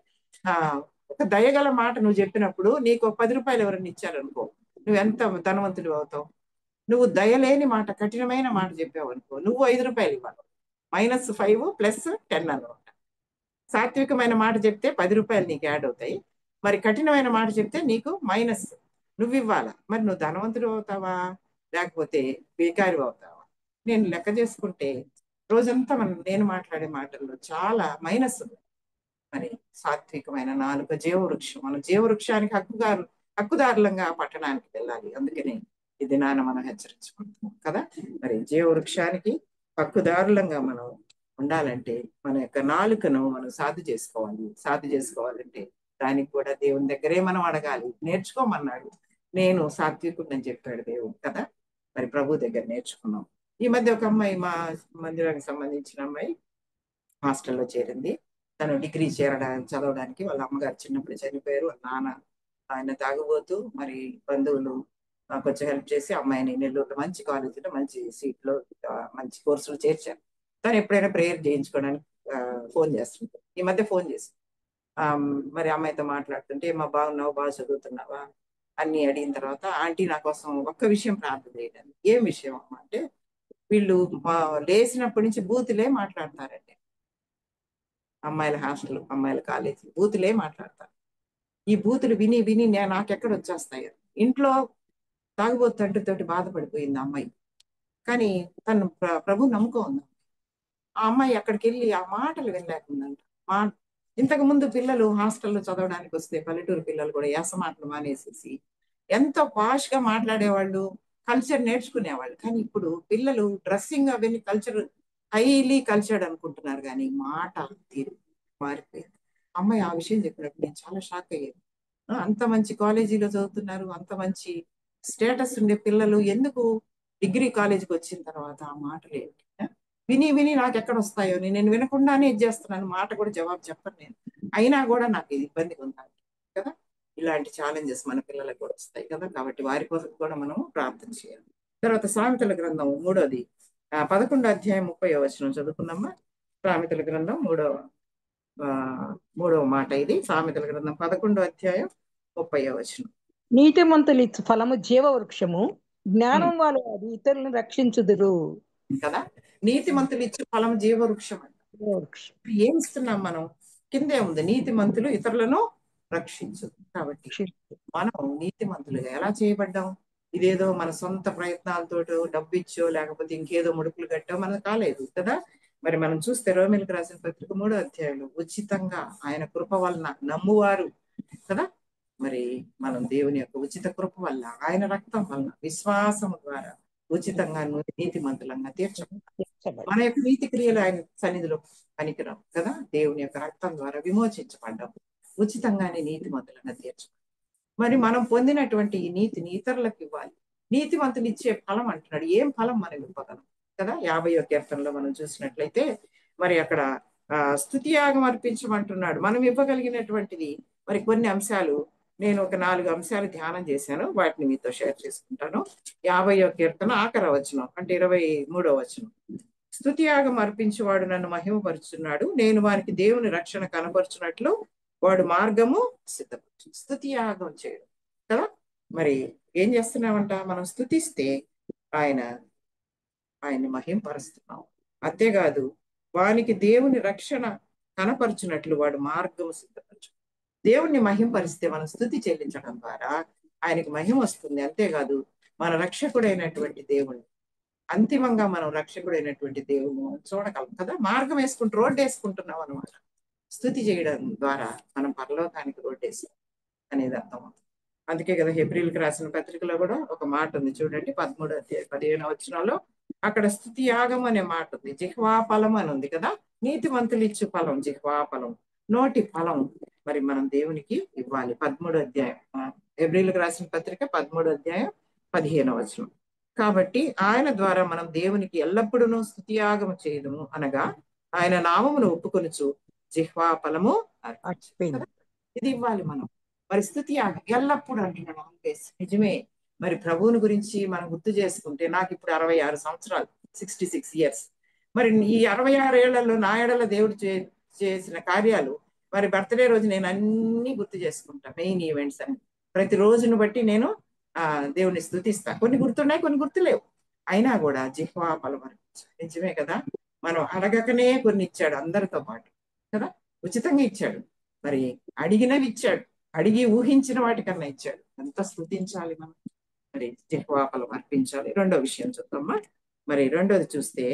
ఒక దయగల మాట నువ్వు చెప్పినప్పుడు నీకు 10 రూపాయలు ఎవరైనా ఇచ్చారనుకో, నువ్వు ఎంత ధనవంతుడు అవుతావు? నువ్వు దయలేని మాట, కఠినమైన మాట చెప్పావు అనుకో, నువ్వు 5 రూపాయలు ఇవ్వాలి, -5 + 10 అనమాట. సాత్వికమైన మాట చెప్తే 10 రూపాయలు నీకు యాడ్ అవుతాయి. మరి కఠినమైన మాట చెప్తే నీకు మైనస్ నువ్వు ఇవ్వాలా. మరి నువ్వు ధనవంతుడు అవుతావా, లేకపోతే బేకారి అవుతావా? నేను లెక్క చేసుకుంటే రోజంతా నేను మాట్లాడే మాటల్లో చాలా మైనస్ ఉంది. మరి సాత్వికమైన నాలుక జీవవృక్షం. మనం జీవవృక్షానికి హక్కుదారులంగా పట్టణానికి వెళ్ళాలి. అందుకని ఈ దినాన మనం హెచ్చరించుకుంటాం కదా. మరి జీవవృక్షానికి హక్కుదారులంగా మనం ఉండాలంటే మన యొక్క నాలుకను మనం సాధు చేసుకోవాలి. సాధు చేసుకోవాలంటే దానికి కూడా దేవుని దగ్గరే మనం అడగాలి. నేర్చుకోమన్నాడు, నేను సాత్వికుడిని చెప్పాడు దేవుడు కదా. మరి ప్రభు దగ్గర నేర్చుకున్నాం. ఈ మధ్య ఒక అమ్మాయి, మా మందిరానికి సంబంధించిన అమ్మాయి హాస్టల్లో చేరింది. తను డిగ్రీ చదవడానికి వాళ్ళ అమ్మగారు చిన్నప్పుడు చనిపోయారు. వాళ్ళ నాన్న ఆయన తాగుబోతూ, మరి బంధువులు కొంచెం హెల్ప్ చేసి అమ్మాయిని నెల్లూరులో మంచి కాలేజీలో మంచి సీట్లో మంచి కోర్సులు చేర్చారు. తను ఎప్పుడైనా ప్రేయర్ చేయించుకోవడానికి ఫోన్ చేస్తుంటారు. ఈ మధ్య ఫోన్ చేసి మరి అమ్మాయితో మాట్లాడుతుంటే, మా బాగున్నావు, బాగా చదువుతున్నావా అన్ని అడిగిన తర్వాత, ఆంటీ నా కోసం ఒక్క విషయం ప్రార్థన చేయడానికి. ఏం విషయం అమ్మ అంటే, వీళ్ళు లేచినప్పటి నుంచి బూతులే మాట్లాడతారండి. అమ్మాయిల హాస్టల్, అమ్మాయిల కాలేజీ బూతులే మాట్లాడతారు. ఈ బూతులు విని విని నాకెక్కడ వచ్చేస్తాయి. ఇంట్లో తాగుబోతు తండ్రితోటి బాధపడిపోయింది అమ్మాయి, కానీ తను ప్రభు నమ్ముకో ఉంది. ఆ అమ్మాయి అక్కడికి వెళ్ళి ఆ మాటలు వినలేకుందంట. ఇంతకు ముందు పిల్లలు హాస్టల్లో చదవడానికి వస్తే పల్లెటూరు పిల్లలు కూడా యాస మాటలు మానేసేసి ఎంతో పాష్ గా మాట్లాడేవాళ్ళు, కల్చర్ నేర్చుకునేవాళ్ళు. కానీ ఇప్పుడు పిల్లలు డ్రెస్సింగ్ అవన్నీ కల్చర్ హైలీ కల్చర్డ్ అనుకుంటున్నారు, కానీ మాట తీరు మారిపోయింది. అమ్మాయి ఆ విషయం చెప్పినప్పుడు నేను చాలా షాక్ అయ్యాను. అంత మంచి కాలేజీలో చదువుతున్నారు, అంత మంచి స్టేటస్ ఉండే పిల్లలు ఎందుకు డిగ్రీ కాలేజీకి వచ్చిన తర్వాత ఆ మాటలు ఏంటి? విని విని నాకు ఎక్కడ వస్తాయో, నేను వినకుండానే ఇది చేస్తున్నాను, మాట కూడా జవాబు చెప్పను నేను, అయినా కూడా నాకు ఇది ఇబ్బందిగా ఉండాలి కదా. ఇలాంటి ఛాలెంజెస్ మన పిల్లలకు కూడా వస్తాయి కదా. కాబట్టి వారి కోసం కూడా మనం ప్రార్థన చేయాలి. తర్వాత సామెతల గ్రంథం 3వ 11వ అధ్యాయం 30వ వచనం చదువుకున్నామా. సామెతల గ్రంథం 3వ మూడవ మాట ఇది సామెతల గ్రంథం 11వ అధ్యాయం 30వ వచనం. నీతిమంతులు ఇచ్చు ఫలము జీవ వృక్షము, జ్ఞానం వాళ్ళు అది ఇతరులను రక్షించుదురు కదా. నీతిమంతులు ఇచ్చే ఫలం జీవవృక్షం అంట. వృక్షం. ఏం ఇస్తున్నాం మనం? కిందే ఉంది, నీతిమంతులు ఇతరులను రక్షించు. కాబట్టి మనం నీతిమంతులుగా ఎలా చేయబడ్డాం? ఇదేదో మన సొంత ప్రయత్నాలతో డబ్బు ఇచ్చో లేకపోతే ఇంకేదో ముడుపులు కట్టో మనకు కాలేదు కదా. మరి మనం చూస్తే రోమిలకు రాసిన పత్రిక 3వ అధ్యాయంలో ఉచితంగా ఆయన కృప వలన నమ్మువారు కదా. మరి మనం దేవుని యొక్క ఉచిత కృప వల్ల, ఆయన రక్తం వలన, విశ్వాసం ద్వారా ఉచితంగా నీతిమంతులంగా తీర్చబడ్డాం. మన యొక్క నీతి క్రియలు ఆయన సన్నిధిలో పనికిరాం కదా. దేవుని యొక్క రక్తం ద్వారా విమోచించబడ్డాం, ఉచితంగానే నీతిమంతులంగా తీర్చబడ్డాం. మరి మనం పొందినటువంటి ఈ నీతిని ఇతరులకు ఇవ్వాలి. నీతిమంతులు ఇచ్చే ఫలం అంటున్నాడు. ఏం ఫలం మనం ఇవ్వగలం కదా. 50వ కీర్తనలో మనం చూసినట్లయితే మరి అక్కడ స్తుతియాగం అర్పించమంటున్నాడు. మనం ఇవ్వగలిగినటువంటిది మరి కొన్ని అంశాలు, నేను ఒక 4 అంశాలు ధ్యానం చేశాను, వాటిని మీతో షేర్ చేసుకుంటాను. 50వ కీర్తన ఆఖరి వచనం అంటే 23వ వచనం. స్తుతియాగం అర్పించేవాడు నన్ను మహిమపరుచున్నాడు, నేను వారికి దేవుని రక్షణ కనపరుచున్నట్లు వాడు మార్గము సిద్ధపరచు. స్తుతియాగం చేయడం కదా. మరి ఏం చేస్తున్నామంట? మనం స్తుతిస్తే ఆయన్ని మహిమపరుస్తున్నాం. అంతేకాదు వానికి దేవుని రక్షణ కనపరుచున్నట్లు వాడు మార్గము సిద్ధపరచు. దేవుణ్ణి మహింపరిస్తే మనం స్తుతి చెల్లించడం ద్వారా ఆయనకి మహిమ వస్తుంది. అంతేకాదు మన రక్షకుడైనటువంటి దేవుణ్ణి, అంతిమంగా మనం రక్షకుడైనటువంటి దేవుని చూడగలం కదా. మార్గం రోడ్డు వేసుకుంటున్నాం అనమాట. స్తుతి చేయడం ద్వారా మనం పరలోకానికి రోడ్డు వేసాం అనేది అర్థం. అందుకే కదా హెబ్రీలకు రాసిన పత్రికలో కూడా ఒక మాట ఉంది చూడండి, 13వ అధ్యాయం 15వ వచనంలో అక్కడ స్తుతి యాగం అనే మాట ఉంది. జిహ్వా ఫలం అని ఉంది కదా. నీతిమంతులు ఇచ్చు ఫలం జిహ్వా ఫలం, నోటి ఫలం మరి మనం దేవునికి ఇవ్వాలి. 13వ అధ్యాయం హెబ్రీలకు రాసిన పత్రిక 13వ అధ్యాయం 15వ వచనం. కాబట్టి ఆయన ద్వారా మనం దేవునికి ఎల్లప్పుడూ స్తుతియాగము చేయడము అనగా ఆయన నామమును ఒప్పుకొనుచు జిహ్వా ఫలము ఇది ఇవ్వాలి మనం. మరి స్తుతియాగం ఎల్లప్పుడు అంటున్నాడు. నిజమే. మరి ప్రభువుని గురించి మనం గుర్తు చేసుకుంటే, నాకు ఇప్పుడు 66 సంవత్సరాలు, 66 years. మరి ఈ 66 ఏళ్లలో నా ఎడల దేవుడు చేసిన కార్యాలు, మరి బర్త్డే రోజు నేను అన్ని గుర్తు చేసుకుంటా, మెయిన్ ఈవెంట్స్ అని. ప్రతి రోజును బట్టి నేను దేవుని స్తుతిస్తా. కొన్ని గుర్తున్నాయి, కొన్ని గుర్తులేవు. అయినా కూడా జిహ్వా ఫలం అనిపించాడు. నిజమే కదా. మనం అడగకనే కొన్ని ఇచ్చాడు అందరితో పాటు కదా. ఉచితంగా ఇచ్చాడు. మరి అడిగినవి ఇచ్చాడు, అడిగి ఊహించిన వాటికన్నా ఇచ్చాడు. ఎంత స్తుతించాలి మనం. మరి జిహ్వా ఫలం అర్పించాలి. రెండో విషయం చూద్దామా. మరి రెండోది చూస్తే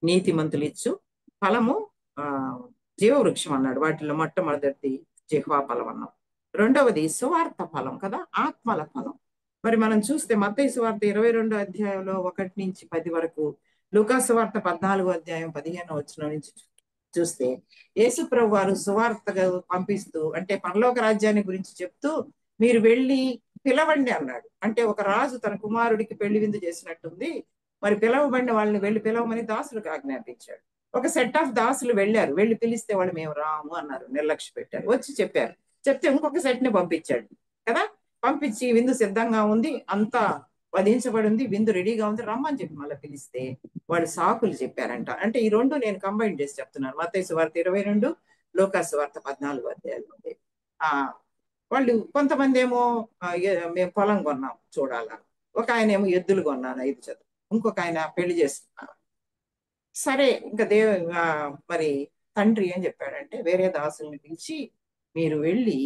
నీతిమంతులు ఇచ్చు ఫలము జీవవృక్షం అన్నాడు. వాటిలో మొట్టమొదటిది జిహ్వా ఫలం అన్నాం. రెండవది సువార్త ఫలం కదా, ఆత్మల ఫలం. మరి మనం చూస్తే మత్తయి సువార్త 22వ అధ్యాయంలో 1 నుంచి 10 వరకు, లూకా సువార్త 14వ అధ్యాయం 15వ వచనం నుంచి చూస్తే యేసు ప్రభు వారు సువార్తగా పంపిస్తూ, అంటే పరలోక రాజ్యాన్ని గురించి చెప్తూ, మీరు వెళ్ళి పిలవండి అన్నాడు. అంటే ఒక రాజు తన కుమారుడికి పెళ్లి విందు చేసినట్టుంది. మరి పిలవబడిన వాళ్ళని వెళ్ళి పిలవమని దాసులకు ఆజ్ఞాపించాడు. ఒక సెట్ ఆఫ్ దాసులు వెళ్ళారు. వెళ్ళి పిలిస్తే వాళ్ళు మేము రాము అన్నారు, నిర్లక్ష్య పెట్టారు. వచ్చి చెప్పారు, చెప్తే ఇంకొక సెట్ ని పంపించాడు కదా. పంపించి విందు సిద్ధంగా ఉంది, అంతా వధించబడి ఉంది, విందు రెడీగా ఉంది, రమ్మని చెప్పి మళ్ళీ పిలిస్తే వాళ్ళు సాకులు చెప్పారంట. అంటే ఈ రెండు నేను కంబైన్ చేసి చెప్తున్నాను. మత్తయి సువార్త 22, లూకా సువార్త 14వ అధ్యాయంలో ఉంది. వాళ్ళు కొంతమంది ఏమో మేము పొలం కొన్నాం చూడాలా, ఒక ఆయన ఏమో ఎద్దులు కొన్నాను 5 జతలు, ఇంకొక ఆయన పెళ్లి చేసుకున్నాను. సరే, ఇంకా మరి తండ్రి ఏం చెప్పాడంటే, వేరే దాసుల్ని పిలిచి మీరు వెళ్ళి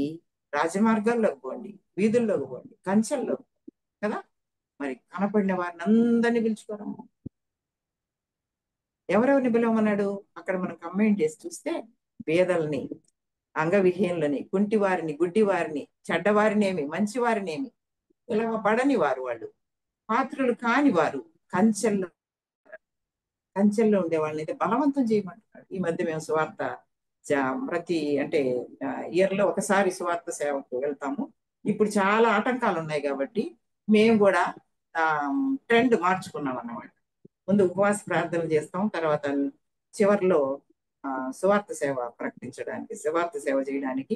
రాజమార్గాల్లోకి పోండి, వీధుల్లోకి పోండి, కంచెల్లో కదా, మరి కనపడిన వారిని అందరినీ పిలుచుకోరా. ఎవరెవరిని పిలవమన్నాడు? అక్కడ మనం కంబైన్ చేసి చూస్తే పేదల్ని, అంగవిహీనులని, కుంటివారిని, గుడ్డివారిని, చెడ్డవారినేమి, మంచివారినేమి, పిలవబడని వారు, వాళ్ళు పాత్రలు కాని వారు, కంచెల్లో ఉండే వాళ్ళని అయితే బలవంతం చేయమంటున్నాడు. ఈ మధ్య మేము సువార్త ప్రతి ఇయర్ లో ఒకసారి సువార్త సేవకు వెళ్తాము. ఇప్పుడు చాలా ఆటంకాలు ఉన్నాయి కాబట్టి మేము కూడా ట్రెండ్ మార్చుకున్నాం అన్నమాట. ముందు ఉపవాస ప్రార్థనలు చేస్తాం, తర్వాత చివరిలో సువార్త సేవ ప్రకటించడానికి, సువార్త సేవ చేయడానికి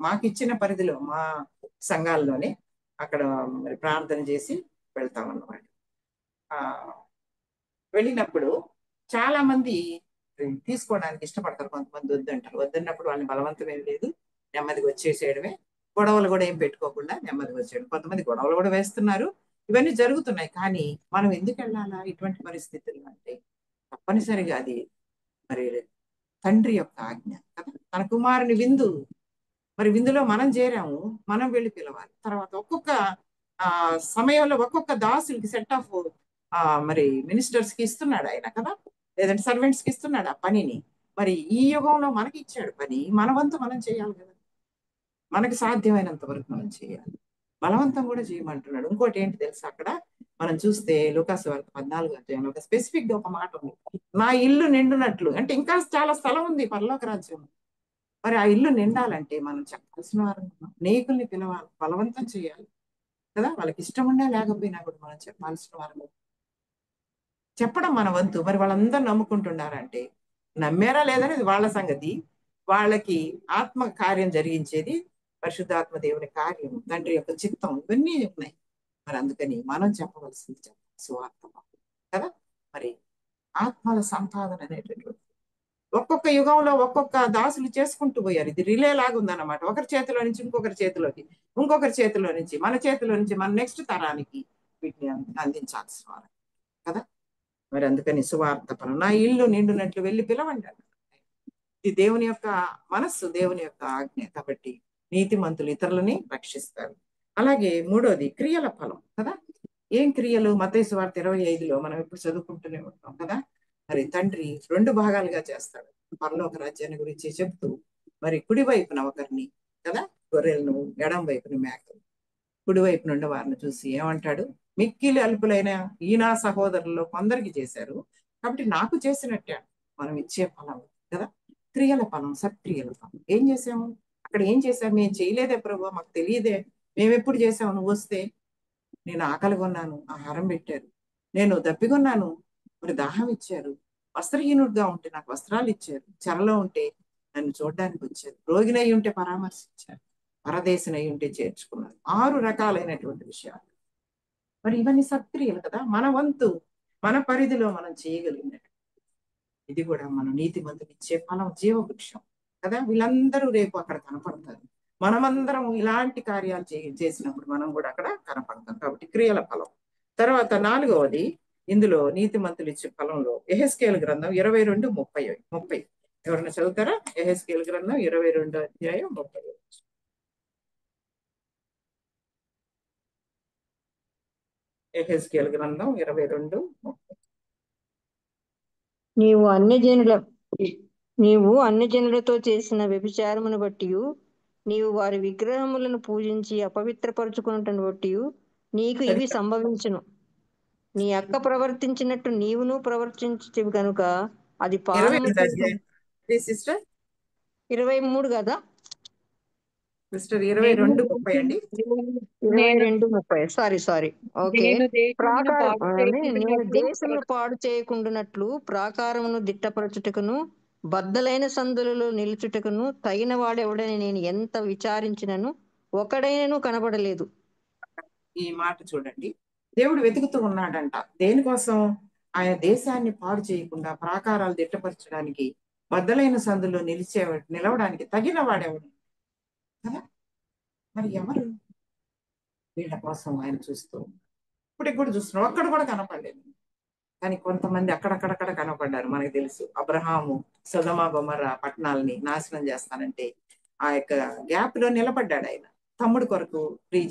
మాకు ఇచ్చిన పరిధిలో మా సంఘాల్లోనే అక్కడ మరి ప్రార్థన చేసి వెళ్తాం అన్నమాట. వెళ్ళినప్పుడు చాలా మంది తీసుకోవడానికి ఇష్టపడతారు, కొంతమంది వద్దంటారు. వద్దన్నప్పుడు వాళ్ళని బలవంతం ఏం లేదు, నెమ్మదిగా వచ్చేసేయడమే. గొడవలు కూడా ఏం పెట్టుకోకుండా నెమ్మదిగా వచ్చేయడం. కొంతమంది గొడవలు కూడా వేస్తున్నారు, ఇవన్నీ జరుగుతున్నాయి. కానీ మనం ఎందుకు వెళ్ళాలా ఇటువంటి పరిస్థితులు అంటే, తప్పనిసరిగా అది మరి తండ్రి యొక్క ఆజ్ఞ కదా. తన కుమారుని విందు, మరి విందులో మనం చేరాము, మనం వెళ్ళి పిలవాలి. తర్వాత ఒక్కొక్క సమయంలో ఒక్కొక్క దాసులకి సెట్ ఆఫ్ మరి మినిస్టర్స్ కి ఇస్తున్నాడు ఆయన కదా, లేదంటే సర్వెంట్స్ కి ఇస్తున్నాడు ఆ పనిని. మరి ఈ యుగంలో మనకి ఇచ్చాడు పని, మన వంతు మనం చేయాలి కదా, మనకి సాధ్యమైనంత వరకు మనం చేయాలి. బలవంతం కూడా చేయమంటున్నాడు. ఇంకోటి ఏంటి తెలుసా, అక్కడ మనం చూస్తే లూకాసు వార్త 14వ అధ్యాయంలో ఒక స్పెసిఫిక్ గా ఒక మాట ఉంది, నా ఇల్లు నిండునట్లు. అంటే ఇంకా చాలా స్థలం ఉంది పరలోక రాజ్యం. మరి ఆ ఇల్లు నిండాలంటే మనం చెప్పాల్సిన వారు అనేకుల్ని పిలవాలి, బలవంతం చేయాలి కదా. వాళ్ళకి ఇష్టం ఉన్నా లేకపోయినా కూడా మనం చెప్పాల్సిన వారు చెప్పడం మన వంతు. మరి వాళ్ళందరూ నమ్ముకుంటున్నారంటే, నమ్మారా లేదనేది వాళ్ళ సంగతి. వాళ్ళకి ఆత్మ కార్యం జరిగించేది పరిశుద్ధాత్మ దేవుని కార్యం, తండ్రి యొక్క చిత్తం, ఇవన్నీ ఉన్నాయి. మరి అందుకని మనం చెప్పవలసింది సువార్త కదా. మరి ఆత్మల సంపాదన అనేటటువంటి ఒక్కొక్క యుగంలో ఒక్కొక్క దాసులు చేసుకుంటూ పోయారు. ఇది రిలే లాగా ఉందన్నమాట. ఒకరి చేతిలో నుంచి ఇంకొకరి చేతిలోకి, ఇంకొకరి చేతిలో నుంచి మన చేతిలో నుంచి మన నెక్స్ట్ తరానికి వీటిని అందించాల్సిన వారు కదా. మరి అందుకని సువార్త పనులు, నా ఇల్లు నిండునట్లు వెళ్ళి పిలవండి. ఇది దేవుని యొక్క మనస్సు, దేవుని యొక్క ఆజ్ఞ. కాబట్టి నీతిమంతులు ఇతరులని రక్షిస్తారు. అలాగే మూడోది క్రియల ఫలం కదా. ఏం క్రియలు? మత్తయి సువార్త 25లో మనం ఇప్పుడు చదువుకుంటూనే ఉంటాం కదా. మరి తండ్రి 2 భాగాలుగా చేస్తాడు పరలోక రాజ్యాన్ని గురించి చెప్తూ. మరి కుడివైపున ఒకరిని కదా, గొర్రెలను, ఎడం వైపున మేకలు. కుడివైపు నుండి వారిని చూసి ఏమంటాడు, మిక్కిలి అల్పులైన ఈ నా సహోదరుల్లో కొందరికి చేశారు, కాబట్టి నాకు చేసినట్టే మనం ఇచ్చే ఫలం కదా. క్రియల ఫలం, సత్క్రియల ఫలం. ఏం చేసాము అక్కడ? ఏం చేశాము? మేము చేయలేదే ప్రభు, మాకు తెలియదే, మేము ఎప్పుడు చేసాము? నువ్వు వస్తే నేను ఆకలిగా ఉన్నాను, ఆహారం పెట్టారు. నేను దప్పిగొన్నాను, మరి దాహం ఇచ్చారు. వస్త్రహీనుడిగా ఉంటే నాకు వస్త్రాలు ఇచ్చారు. చెరలో ఉంటే నన్ను చూడడానికి వచ్చారు. రోగినై ఉంటే పరామర్శించారు. పరదేశనై ఉంటే చేర్చుకున్నారు. 6 రకాలైనటువంటి విషయాలు. మరి ఇవన్నీ సత్క్రియలు కదా. మన వంతు, మన పరిధిలో మనం చేయగలిగినట్టు ఇది కూడా మన నీతిమంతులు ఇచ్చే ఫలం, జీవవృక్షం కదా. వీళ్ళందరూ రేపు అక్కడ కనపడతారు. మనమందరం ఇలాంటి కార్యాలు చేసినప్పుడు మనం కూడా అక్కడ కనపడతాం. కాబట్టి క్రియల ఫలం. తర్వాత 4వది ఇందులో నీతిమంతులు ఇచ్చే ఫలంలో యెహెజ్కేలు గ్రంథం 22:30. ఎవరైనా చదువుతారా? యెహెజ్కేలు గ్రంథం 22:30. యెహెజ్కేలు గ్రంథం 22:30. నీవు అన్యజనులతో చేసిన వ్యభిచారమును బట్టి, నీవు వారి విగ్రహములను పూజించి అపవిత్రపరుచుకున్నటను బట్టి నీకు ఇవి సంభవించును. నీ అక్క ప్రవర్తించినట్టు నీవును ప్రవర్తించు గనుక అది పాపము. సిస్టర్ 23 కదా సిస్టర్ 22:30 అండి. 22:30. Sorry okay. నేను దేశమును పాడు చేయకుండానట్లు ప్రాకారమును దిట్టపరచుటకును బద్దలైన సందులలో నిలుచుటకును తగిన వాడెవడని నేను ఎంత విచారించినను ఒకడైనను కనబడలేదు. ఈ మాట చూడండి, దేవుడు వెతుకుతూ ఉన్నాడంట. దేనికోసం? ఆయన దేశాన్ని పాడు చేయకుండా ప్రాకారాలు దిట్టపరచడానికి, బద్దలైన సందులో నిలవడానికి తగిన వాడెవడు కదా. మరి ఎవరు? వీళ్ళ కోసం ఆయన చూస్తూ, ఇప్పటికి కూడా చూస్తున్నాం. ఒక్కడు కూడా కనపడలేదు. కానీ కొంతమంది అక్కడక్కడక్కడ కనపడ్డారు. మనకు తెలుసు, అబ్రహాము సొదొమ గొమొర్రా పట్టణాలని నాశనం చేస్తానంటే ఆ యొక్క గ్యాప్ లో నిలబడ్డాడు ఆయన. తమ్ముడు కొరకు ప్లీడ్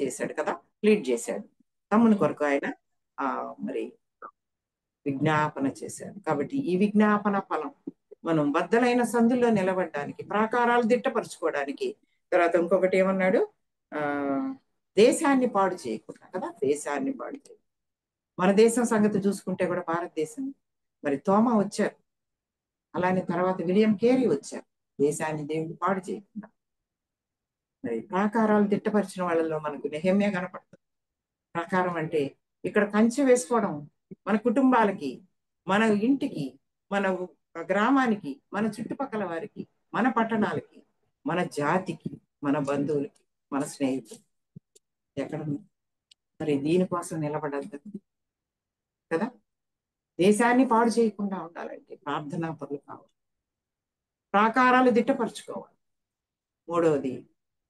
చేశాడు. తమ్ముని కొరకు ఆయన మరి విజ్ఞాపన చేశాడు. కాబట్టి ఈ విజ్ఞాపన ఫలం మనం బద్దలైన సందుల్లో నిలబడడానికి, ప్రాకారాలు దిట్టపరచుకోవడానికి. తర్వాత ఇంకొకటి ఏమన్నాడు? దేశాన్ని పాడు చేయకుండా కదా. దేశాన్ని పాడు చేయకుండా. మన దేశం సంగతి చూసుకుంటే కూడా భారతదేశం, మరి తోమా వచ్చారు, అలానే తర్వాత విలియం కేరీ వచ్చారు. దేశాన్ని దేవుడు పాడు చేయకుండా మరి ప్రాకారాలు దిట్టపరిచిన వాళ్ళలో మనకు నెహెమ్యా కనపడుతుంది. ప్రాకారం అంటే ఇక్కడ కంచె వేసుకోవడం, మన కుటుంబాలకి, మన ఇంటికి, మన గ్రామానికి, మన చుట్టుపక్కల వారికి, మన పట్టణాలకి, మన జాతికి, మన బంధువులకి, మన స్నేహితులు ఎక్కడ మరి దీనికోసం నిలబడద్దు కదా. దేశాన్ని పాడు చేయకుండా ఉండాలంటే ప్రార్థనా పనులు కావాలి, ప్రాకారాలు దిట్టపరచుకోవాలి. మూడవది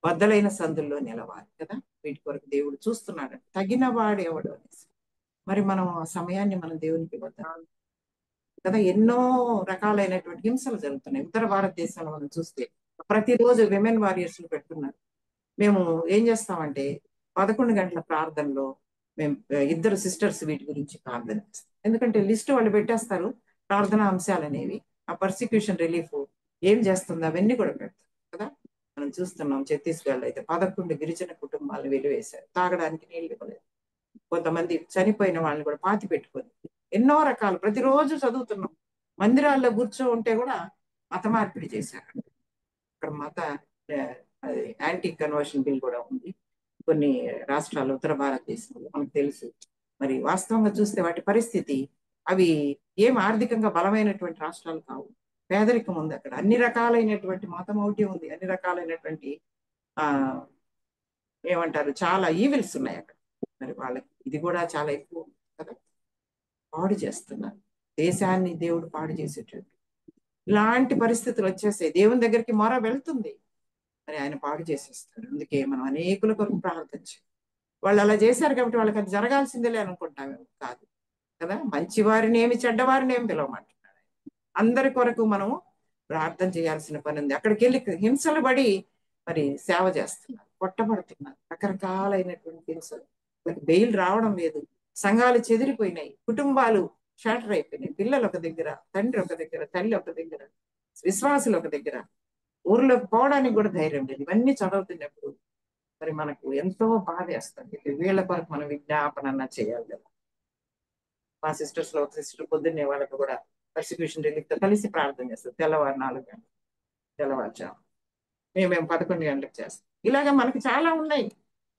బద్దలైన సందుల్లో నిలవాలి కదా. వీటి కొరకు దేవుడు చూస్తున్నాడు, తగిన వాడు ఎవడు అనేసి. మరి మనం ఆ సమయాన్ని మనం దేవునికి ఇవ్వద్దాం కదా. ఎన్నో రకాలైనటువంటి హింసలు జరుగుతున్నాయి. ఉత్తర భారతదేశంలో మనం చూస్తే ప్రతిరోజు విమెన్ వారియర్స్ పెడుతున్నారు. మేము ఏం చేస్తామంటే 11 గంటల ప్రార్థనలో మేము ఇద్దరు సిస్టర్స్ వీటి గురించి ప్రార్థన చేస్తాం. ఎందుకంటే లిస్ట్ వాళ్ళు పెట్టేస్తారు ప్రార్థనా అంశాలు అనేవి. ఆ పర్సిక్యూషన్ రిలీఫ్ ఏం చేస్తుంది అవన్నీ కూడా పెడతారు కదా. మనం చూస్తున్నాం ఛత్తీస్గఢ్లో అయితే 11 గిరిజన కుటుంబాలను వెలివేశారు, తాగడానికి నీళ్ళు ఇవ్వలేదు. కొంతమంది చనిపోయిన వాళ్ళని కూడా పాతి పెట్టుకొని ఎన్నో రకాలు ప్రతిరోజు చదువుతున్నాం. మందిరాల్లో కూర్చో ఉంటే కూడా మత మార్పిడి చేశారు. అక్కడ మత అది యాంటీ కన్వర్షన్ బిల్ కూడా ఉంది కొన్ని రాష్ట్రాలు ఉత్తర భారతదేశంలో, మనకు తెలుసు. మరి వాస్తవంగా చూస్తే వాటి పరిస్థితి, అవి ఏం ఆర్థికంగా బలమైనటువంటి రాష్ట్రాలు కావు. పేదరికం ఉంది అక్కడ, అన్ని రకాలైనటువంటి మతమౌఢ్యం ఉంది, అన్ని రకాలైనటువంటి ఏమంటారు చాలా ఈవిల్స్ ఉన్నాయి అక్కడ. మరి వాళ్ళకి ఇది కూడా చాలా ఎక్కువ కదా. పాడు చేస్తున్నారు దేశాన్ని, దేవుడు పాడు చేసేటట్టు ఇలాంటి పరిస్థితులు వచ్చేసాయి. దేవుని దగ్గరికి మొర వెళ్తుంది, మరి ఆయన పాడు చేసేస్తాడు. అందుకే మనం అనేకుల కొరకు ప్రార్థించాలి. వాళ్ళు అలా చేశారు కాబట్టి వాళ్ళకి అది జరగాల్సిందేలే అనుకుంటామేమో, కాదు కదా. మంచివారిని ఏమి చెడ్డవారిని ఏమి పిలవమంటున్నాడు. అందరి కొరకు మనం ప్రార్థన చేయాల్సిన పని ఉంది. అక్కడికి వెళ్ళి హింసలు పడి మరి సేవ చేస్తున్నారు, కొట్టబడుతున్నారు, రకరకాలైనటువంటి హింసలు. బెయిల్ రావడం లేదు, సంఘాలు చెదిరిపోయినాయి, కుటుంబాలు షాటర్ అయిపోయినాయి, పిల్లలు ఒక దగ్గర, తండ్రి ఒక దగ్గర, తల్లి ఒక దగ్గర, విశ్వాసులు ఒక దగ్గర, ఊర్లోకి పోవడానికి కూడా ధైర్యం లేదు. ఇవన్నీ చదువుతున్నప్పుడు మరి మనకు ఎంతో బాధ వేస్తుంది. వీళ్ళ కొరకు మనం విజ్ఞాపన చేయాలి కదా. మా సిస్టర్స్ లో ఒక సిస్టర్ పొద్దున్నే వాళ్ళకు కూడా పర్సిక్యూషన్ రిలీఫ్ తో కలిసి ప్రార్థన చేస్తారు. తెల్లవారు 4 గంటలు, తెల్లవారుజాము మేము 11 గంటలకు చేస్తాం. ఇలాగా మనకి చాలా ఉన్నాయి.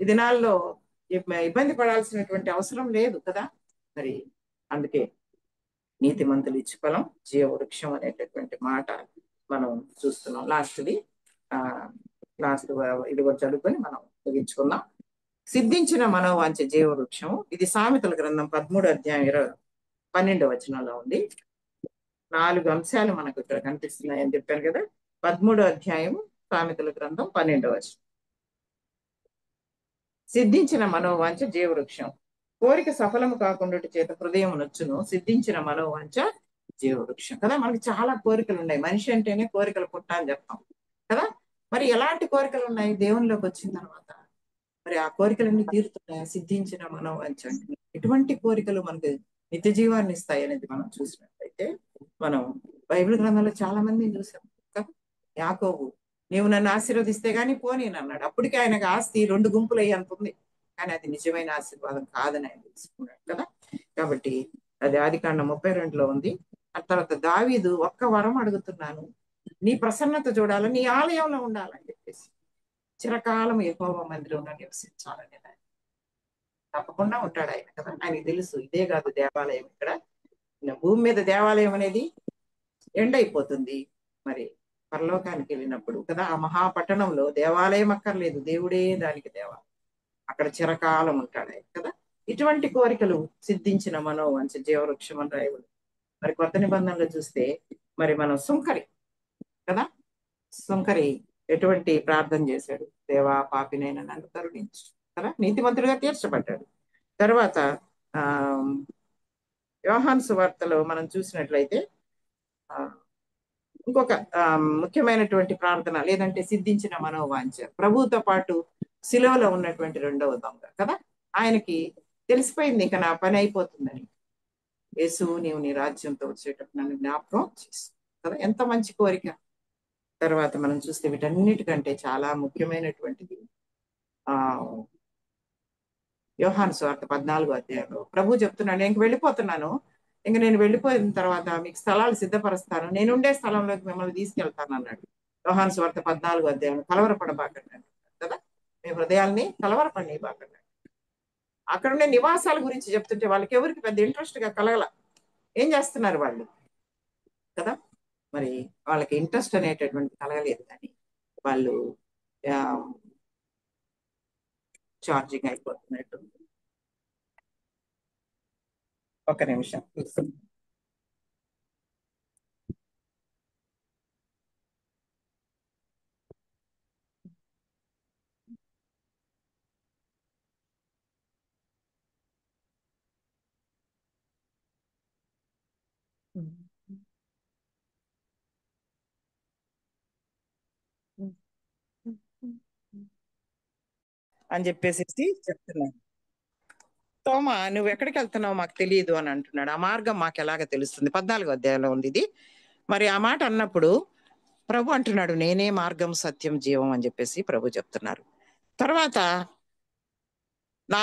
ఈ దినాల్లో ఇబ్బంది పడాల్సినటువంటి అవసరం లేదు కదా. మరి అందుకే నీతిమంతులు ఇచ్చి ఫలం జీవవృక్షం అనేటటువంటి మాట మనం చూస్తున్నాం. లాస్ట్ ఇది కూడా చదువుకొని మనం ముగించుకుందాం. సిద్ధించిన మనోవాంఛ జీవవృక్షం, ఇది సామెతల గ్రంథం 13వ అధ్యాయం 12వ వచనంలో ఉంది. 4 అంశాలు మనకు ఇక్కడ కనిపిస్తున్నాయని చెప్పాను కదా. 13వ అధ్యాయం సామెతల గ్రంథం 12వ వచనం. సిద్ధించిన మనోవాంఛ జీవవృక్షం, కోరిక సఫలము కాకుండా చేత హృదయం నొచ్చును, సిద్ధించిన మనోవాంఛ జీవవృక్షం కదా. మనకి చాలా కోరికలు ఉన్నాయి. మనిషి అంటేనే కోరికలు పుట్ట అని చెప్తాం కదా. మరి ఎలాంటి కోరికలు ఉన్నాయి దేవునిలోకి వచ్చిన తర్వాత? మరి ఆ కోరికలన్నీ తీరుతున్నాయా? సిద్ధించిన మనోవాంఛ అంటే ఎటువంటి కోరికలు మనకు నిత్య జీవాన్ని ఇస్తాయి అనేది మనం చూసినట్లయితే, మనం బైబిల్ గ్రంథంలో చాలా మందిని చూసాం కదా. యాకోబు, నీవు నన్ను ఆశీర్వదిస్తే గానీ పోనీని అన్నాడు. అప్పటికే ఆయనకు ఆస్తి 2 గుంపులు అయ్యి అంటుంది, కానీ అది నిజమైన ఆశీర్వాదం కాదని ఆయన తెలుసుకున్నాడు కదా. కాబట్టి అది ఆదికాండం 32లో ఉంది. ఆ తర్వాత దావీదు, ఒక్క వరం అడుగుతున్నాను, నీ ప్రసన్నత చూడాలని, నీ ఆలయంలో ఉండాలని చెప్పేసి, చిరకాలం యెహోవా మందిరంలో నివసించాలని. తప్పకుండా ఉంటాడు ఆయన కదా. ఆయనకి తెలుసు ఇదే కాదు దేవాలయం, ఇక్కడ భూమి మీద దేవాలయం అనేది ఎండ్ అయిపోతుంది. మరి పరలోకానికి వెళ్ళినప్పుడు కదా, ఆ మహాపట్టణంలో దేవాలయం అక్కర్లేదు, దేవుడే దానికి దేవాలయం, అక్కడ చిరకాలం ఉంటాడు ఆయన కదా. ఇటువంటి కోరికలు సిద్ధించిన మనోవాంఛ జీవవృక్షం అని రాయబడి. మరి కొత్త నిబంధనలు చూస్తే మరి మనం సుంకరి కదా, సుంకరి ఎటువంటి ప్రార్థన చేశాడు? దేవా పాపినైనా నన్ను కరుణించు కదా, నీతిమంతుడిగా తీర్చబడ్డాడు. తర్వాత యోహాను సువార్తలో మనం చూసినట్లయితే ఇంకొక ముఖ్యమైనటువంటి ప్రార్థన, లేదంటే సిద్ధించిన మనోవాంఛ, ప్రభువుతో పాటు శిలువలో ఉన్నటువంటి 2వ దొంగ కదా. ఆయనకి తెలిసిపోయింది ఇక నా పని అయిపోతుందని. యేసు, నీవు నీ రాజ్యంతో వచ్చేటప్పుడు నన్ను జ్ఞాపకం చేసు కదా. ఎంత మంచి కోరిక. తర్వాత మనం చూస్తే వీటన్నిటికంటే చాలా ముఖ్యమైనటువంటిది యోహాను సువార్త 14వ అధ్యాయంలో ప్రభు చెప్తున్నాడు, నేను వెళ్ళిపోతున్నాను, ఇంక నేను వెళ్ళిపోయిన తర్వాత మీకు స్థలాలు సిద్ధపరుస్తాను, నేను ఉండే స్థలంలోకి మిమ్మల్ని తీసుకెళ్తాను అన్నాడు. యోహాను సువార్త 14వ అధ్యాయం. కలవరపడబాకండి కదా, మీ హృదయాల్ని కలవరపడనివ్వకండి. అక్కడ ఉండే నివాసాల గురించి చెప్తుంటే వాళ్ళకి ఎవరికి పెద్ద ఇంట్రెస్ట్ గా కలగల. ఏం చేస్తున్నారు వాళ్ళు కదా. మరి వాళ్ళకి ఇంట్రెస్ట్ అనేటటువంటి కలగలేదు, కానీ వాళ్ళు ఛార్జింగ్ అయిపోతున్నట్టు. ఒక నిమిషం. అని చెప్పేసి చెప్తున్నాను. తోమా, నువ్వు ఎక్కడికి వెళ్తున్నావు మాకు తెలియదు అని అంటున్నాడు. ఆ మార్గం మాకు ఎలాగ తెలుస్తుంది? 14వ అధ్యాయంలో ఉంది ఇది. మరి ఆ మాట అన్నప్పుడు ప్రభు అంటున్నాడు, నేనే మార్గం సత్యం జీవం అని చెప్పేసి ప్రభు చెప్తున్నారు. తర్వాత నా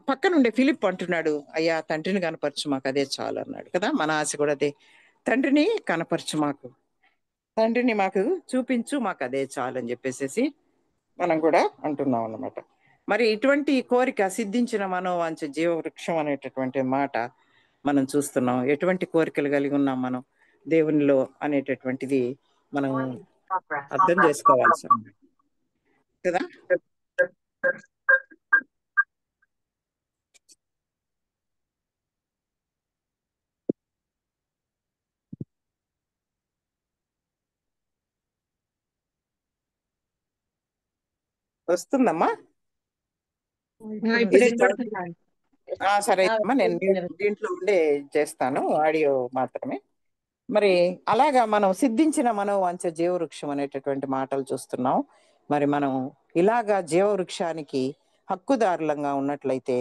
పక్కనుండే ఫిలిప్ అంటున్నాడు, అయ్యా తండ్రిని కనపరచు మాకు, అదే చాలు అన్నాడు కదా. మన ఆశ కూడా అదే, తండ్రిని కనపరచు మాకు, తండ్రిని మాకు చూపించు, మాకు అదే చాలు అని చెప్పేసి మనం కూడా అంటున్నాం అన్నమాట. మరి ఇటువంటి కోరిక సిద్ధించిన మనోవాంఛ జీవవృక్షం అనేటటువంటి మాట మనం చూస్తున్నాం. ఎటువంటి కోరికలు కలిగి ఉన్నాం మనం దేవునిలో అనేటటువంటిది మనం అర్థం చేసుకోవాల్సి ఉంది కదా. వస్తుందమ్మా ఇప్పుడు ఇది సరే అమ్మా, నేను దీంట్లో ఉండే చేస్తాను, ఆడియో మాత్రమే. మరి అలాగా మనం సిద్ధించిన మనోవాంఛ జీవవృక్షం అనేటటువంటి మాటలు చూస్తున్నాం. మరి మనం ఇలాగా జీవవృక్షానికి హక్కుదారులంగా ఉన్నట్లయితే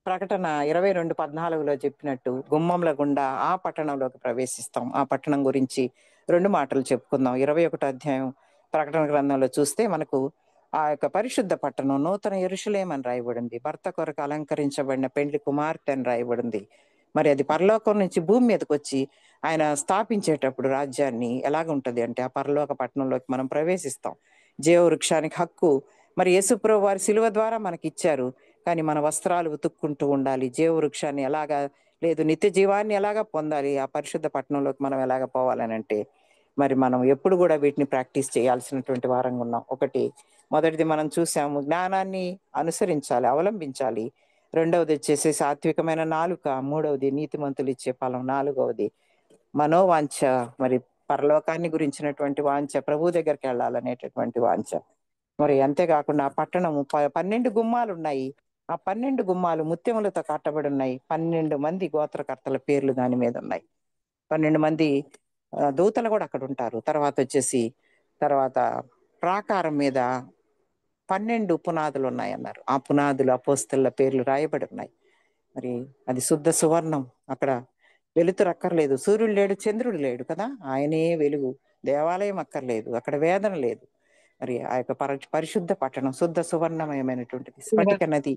ప్రకటన 22:14లో చెప్పినట్టు గుమ్మంల గుండా ఆ పట్టణంలోకి ప్రవేశిస్తాం. ఆ పట్టణం గురించి 2 మాటలు చెప్పుకుందాం. 21వ అధ్యాయం ప్రకటన గ్రంథంలో చూస్తే మనకు ఆ యొక్క పరిశుద్ధ పట్టణం నూతన యెరూషలేము అని రాయబడింది. భర్త కొరకు అలంకరించబడిన పెండ్లి కుమార్తె అని రాయబడింది. మరి అది పరలోకం నుంచి భూమి మీదకి వచ్చి ఆయన స్థాపించేటప్పుడు రాజ్యాన్ని ఎలాగుంటది అంటే ఆ పరలోక పట్టణంలోకి మనం ప్రవేశిస్తాం. జీవవృక్షానికి హక్కు మరి యేసుప్రభు వారి శిలువ ద్వారా మనకి ఇచ్చారు. కానీ మన వస్త్రాలు ఉతుక్కుంటూ ఉండాలి. జీవవృక్షాన్ని ఎలాగా, లేదు నిత్య జీవాన్ని ఎలాగా పొందాలి, ఆ పరిశుద్ధ పట్టణంలోకి మనం ఎలాగ పోవాలని అంటే మరి మనం ఎప్పుడు కూడా వీటిని ప్రాక్టీస్ చేయాల్సినటువంటి వారంగా ఉన్నాం. మొదటిది మనం చూసాము, జ్ఞానాన్ని అనుసరించాలి, అవలంబించాలి. రెండవది వచ్చేసి సాత్వికమైన నాలుక, మూడవది నీతిమంతులు ఇచ్చే ఫలం, నాలుగవది మనోవాంఛ, మరి పరలోకాన్ని గురించినటువంటి వాంఛ, ప్రభు దగ్గరికి వెళ్ళాలనేటటువంటి వాంఛ. మరి అంతేకాకుండా ఆ పట్టణము 12 గుమ్మాలు ఉన్నాయి. ఆ 12 గుమ్మాలు ముత్యములతో కట్టబడి ఉన్నాయి. 12 మంది గోత్రకర్తల పేర్లు దాని మీద ఉన్నాయి. 12 మంది దూతలు కూడా అక్కడ ఉంటారు. తర్వాత ప్రాకారం మీద 12 పునాదులు ఉన్నాయి అన్నారు. ఆ పునాదులు అపోస్తలుల పేర్లు రాయబడి ఉన్నాయి. మరి అది శుద్ధ సువర్ణం. అక్కడ వెలుతురు అక్కర్లేదు, సూర్యుడు లేడు, చంద్రుడు లేడు కదా, ఆయనే వెలుగు. దేవాలయం అక్కర్లేదు, అక్కడ వేదన లేదు. మరి ఆ యొక్క పరిశుద్ధ పట్టణం శుద్ధ సువర్ణమయమైనటువంటిది, స్ఫటిక నది,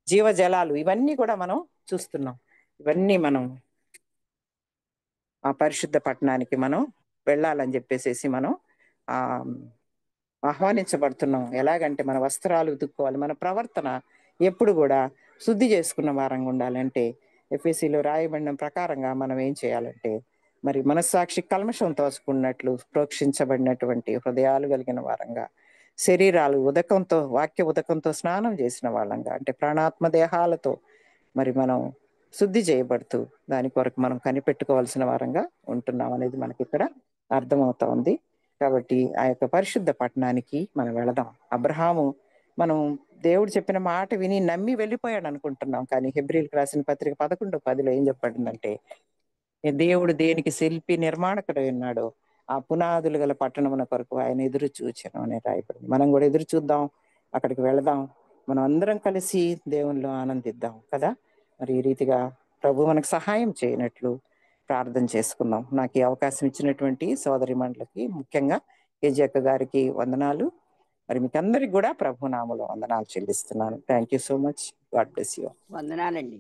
జీవజలాలు, ఇవన్నీ కూడా మనం చూస్తున్నాం. ఇవన్నీ మనం ఆ పరిశుద్ధ పట్టణానికి మనం వెళ్ళాలని చెప్పేసి మనం ఆహ్వానించబడుతున్నాం. ఎలాగంటే మన వస్త్రాలు ఉతుక్కోవాలి, మన ప్రవర్తన ఎప్పుడు కూడా శుద్ధి చేసుకున్న వారంగా ఉండాలంటే ఎఫెసీలో రాయబడిన ప్రకారంగా మనం ఏం చేయాలంటే మరి మనస్సాక్షి కల్మషం తోసుకున్నట్లు ప్రోక్షించబడినటువంటి హృదయాలు కలిగిన వారంగా, శరీరాలు వాక్య ఉదకంతో స్నానం చేసిన వాళ్ళంగా, అంటే ప్రాణాత్మ దేహాలతో మరి మనం శుద్ధి చేయబడుతూ దాని కొరకు మనం కనిపెట్టుకోవాల్సిన వారంగా ఉంటున్నాం అనేది మనకి ఇక్కడ అర్థమవుతా ఉంది. కాబట్టి ఆ యొక్క పరిశుద్ధ పట్టణానికి మనం వెళదాం. అబ్రహాము మనం దేవుడు చెప్పిన మాట విని నమ్మి వెళ్ళిపోయాడు అనుకుంటున్నాం. కానీ హెబ్రీయులకు రాసిన పత్రిక 11:10లో ఏం చెప్పబడిందంటే, దేవుడు దేనికి శిల్పి నిర్మాణకుడై ఉన్నాడో ఆ పునాదులు గల పట్టణమున కొరకు ఆయన ఎదురు చూచెను అని రాయబడింది. మనం కూడా ఎదురు చూద్దాం, అక్కడికి వెళదాం, మనం అందరం కలిసి దేవునిలో ఆనందిద్దాం కదా. మరి ఈ రీతిగా ప్రభు మనకు సహాయం చేయనట్లు ప్రార్థన చేసుకుందాం. నాకు ఈ అవకాశం ఇచ్చినటువంటి సోదరి మండలికి, ముఖ్యంగా కేజీ అక్క గారికి వందనాలు. మరి మీకు అందరికి కూడా ప్రభు నామములో వందనాలు చెల్లిస్తున్నాను. Thank you so much. God bless you. వందనాలండి.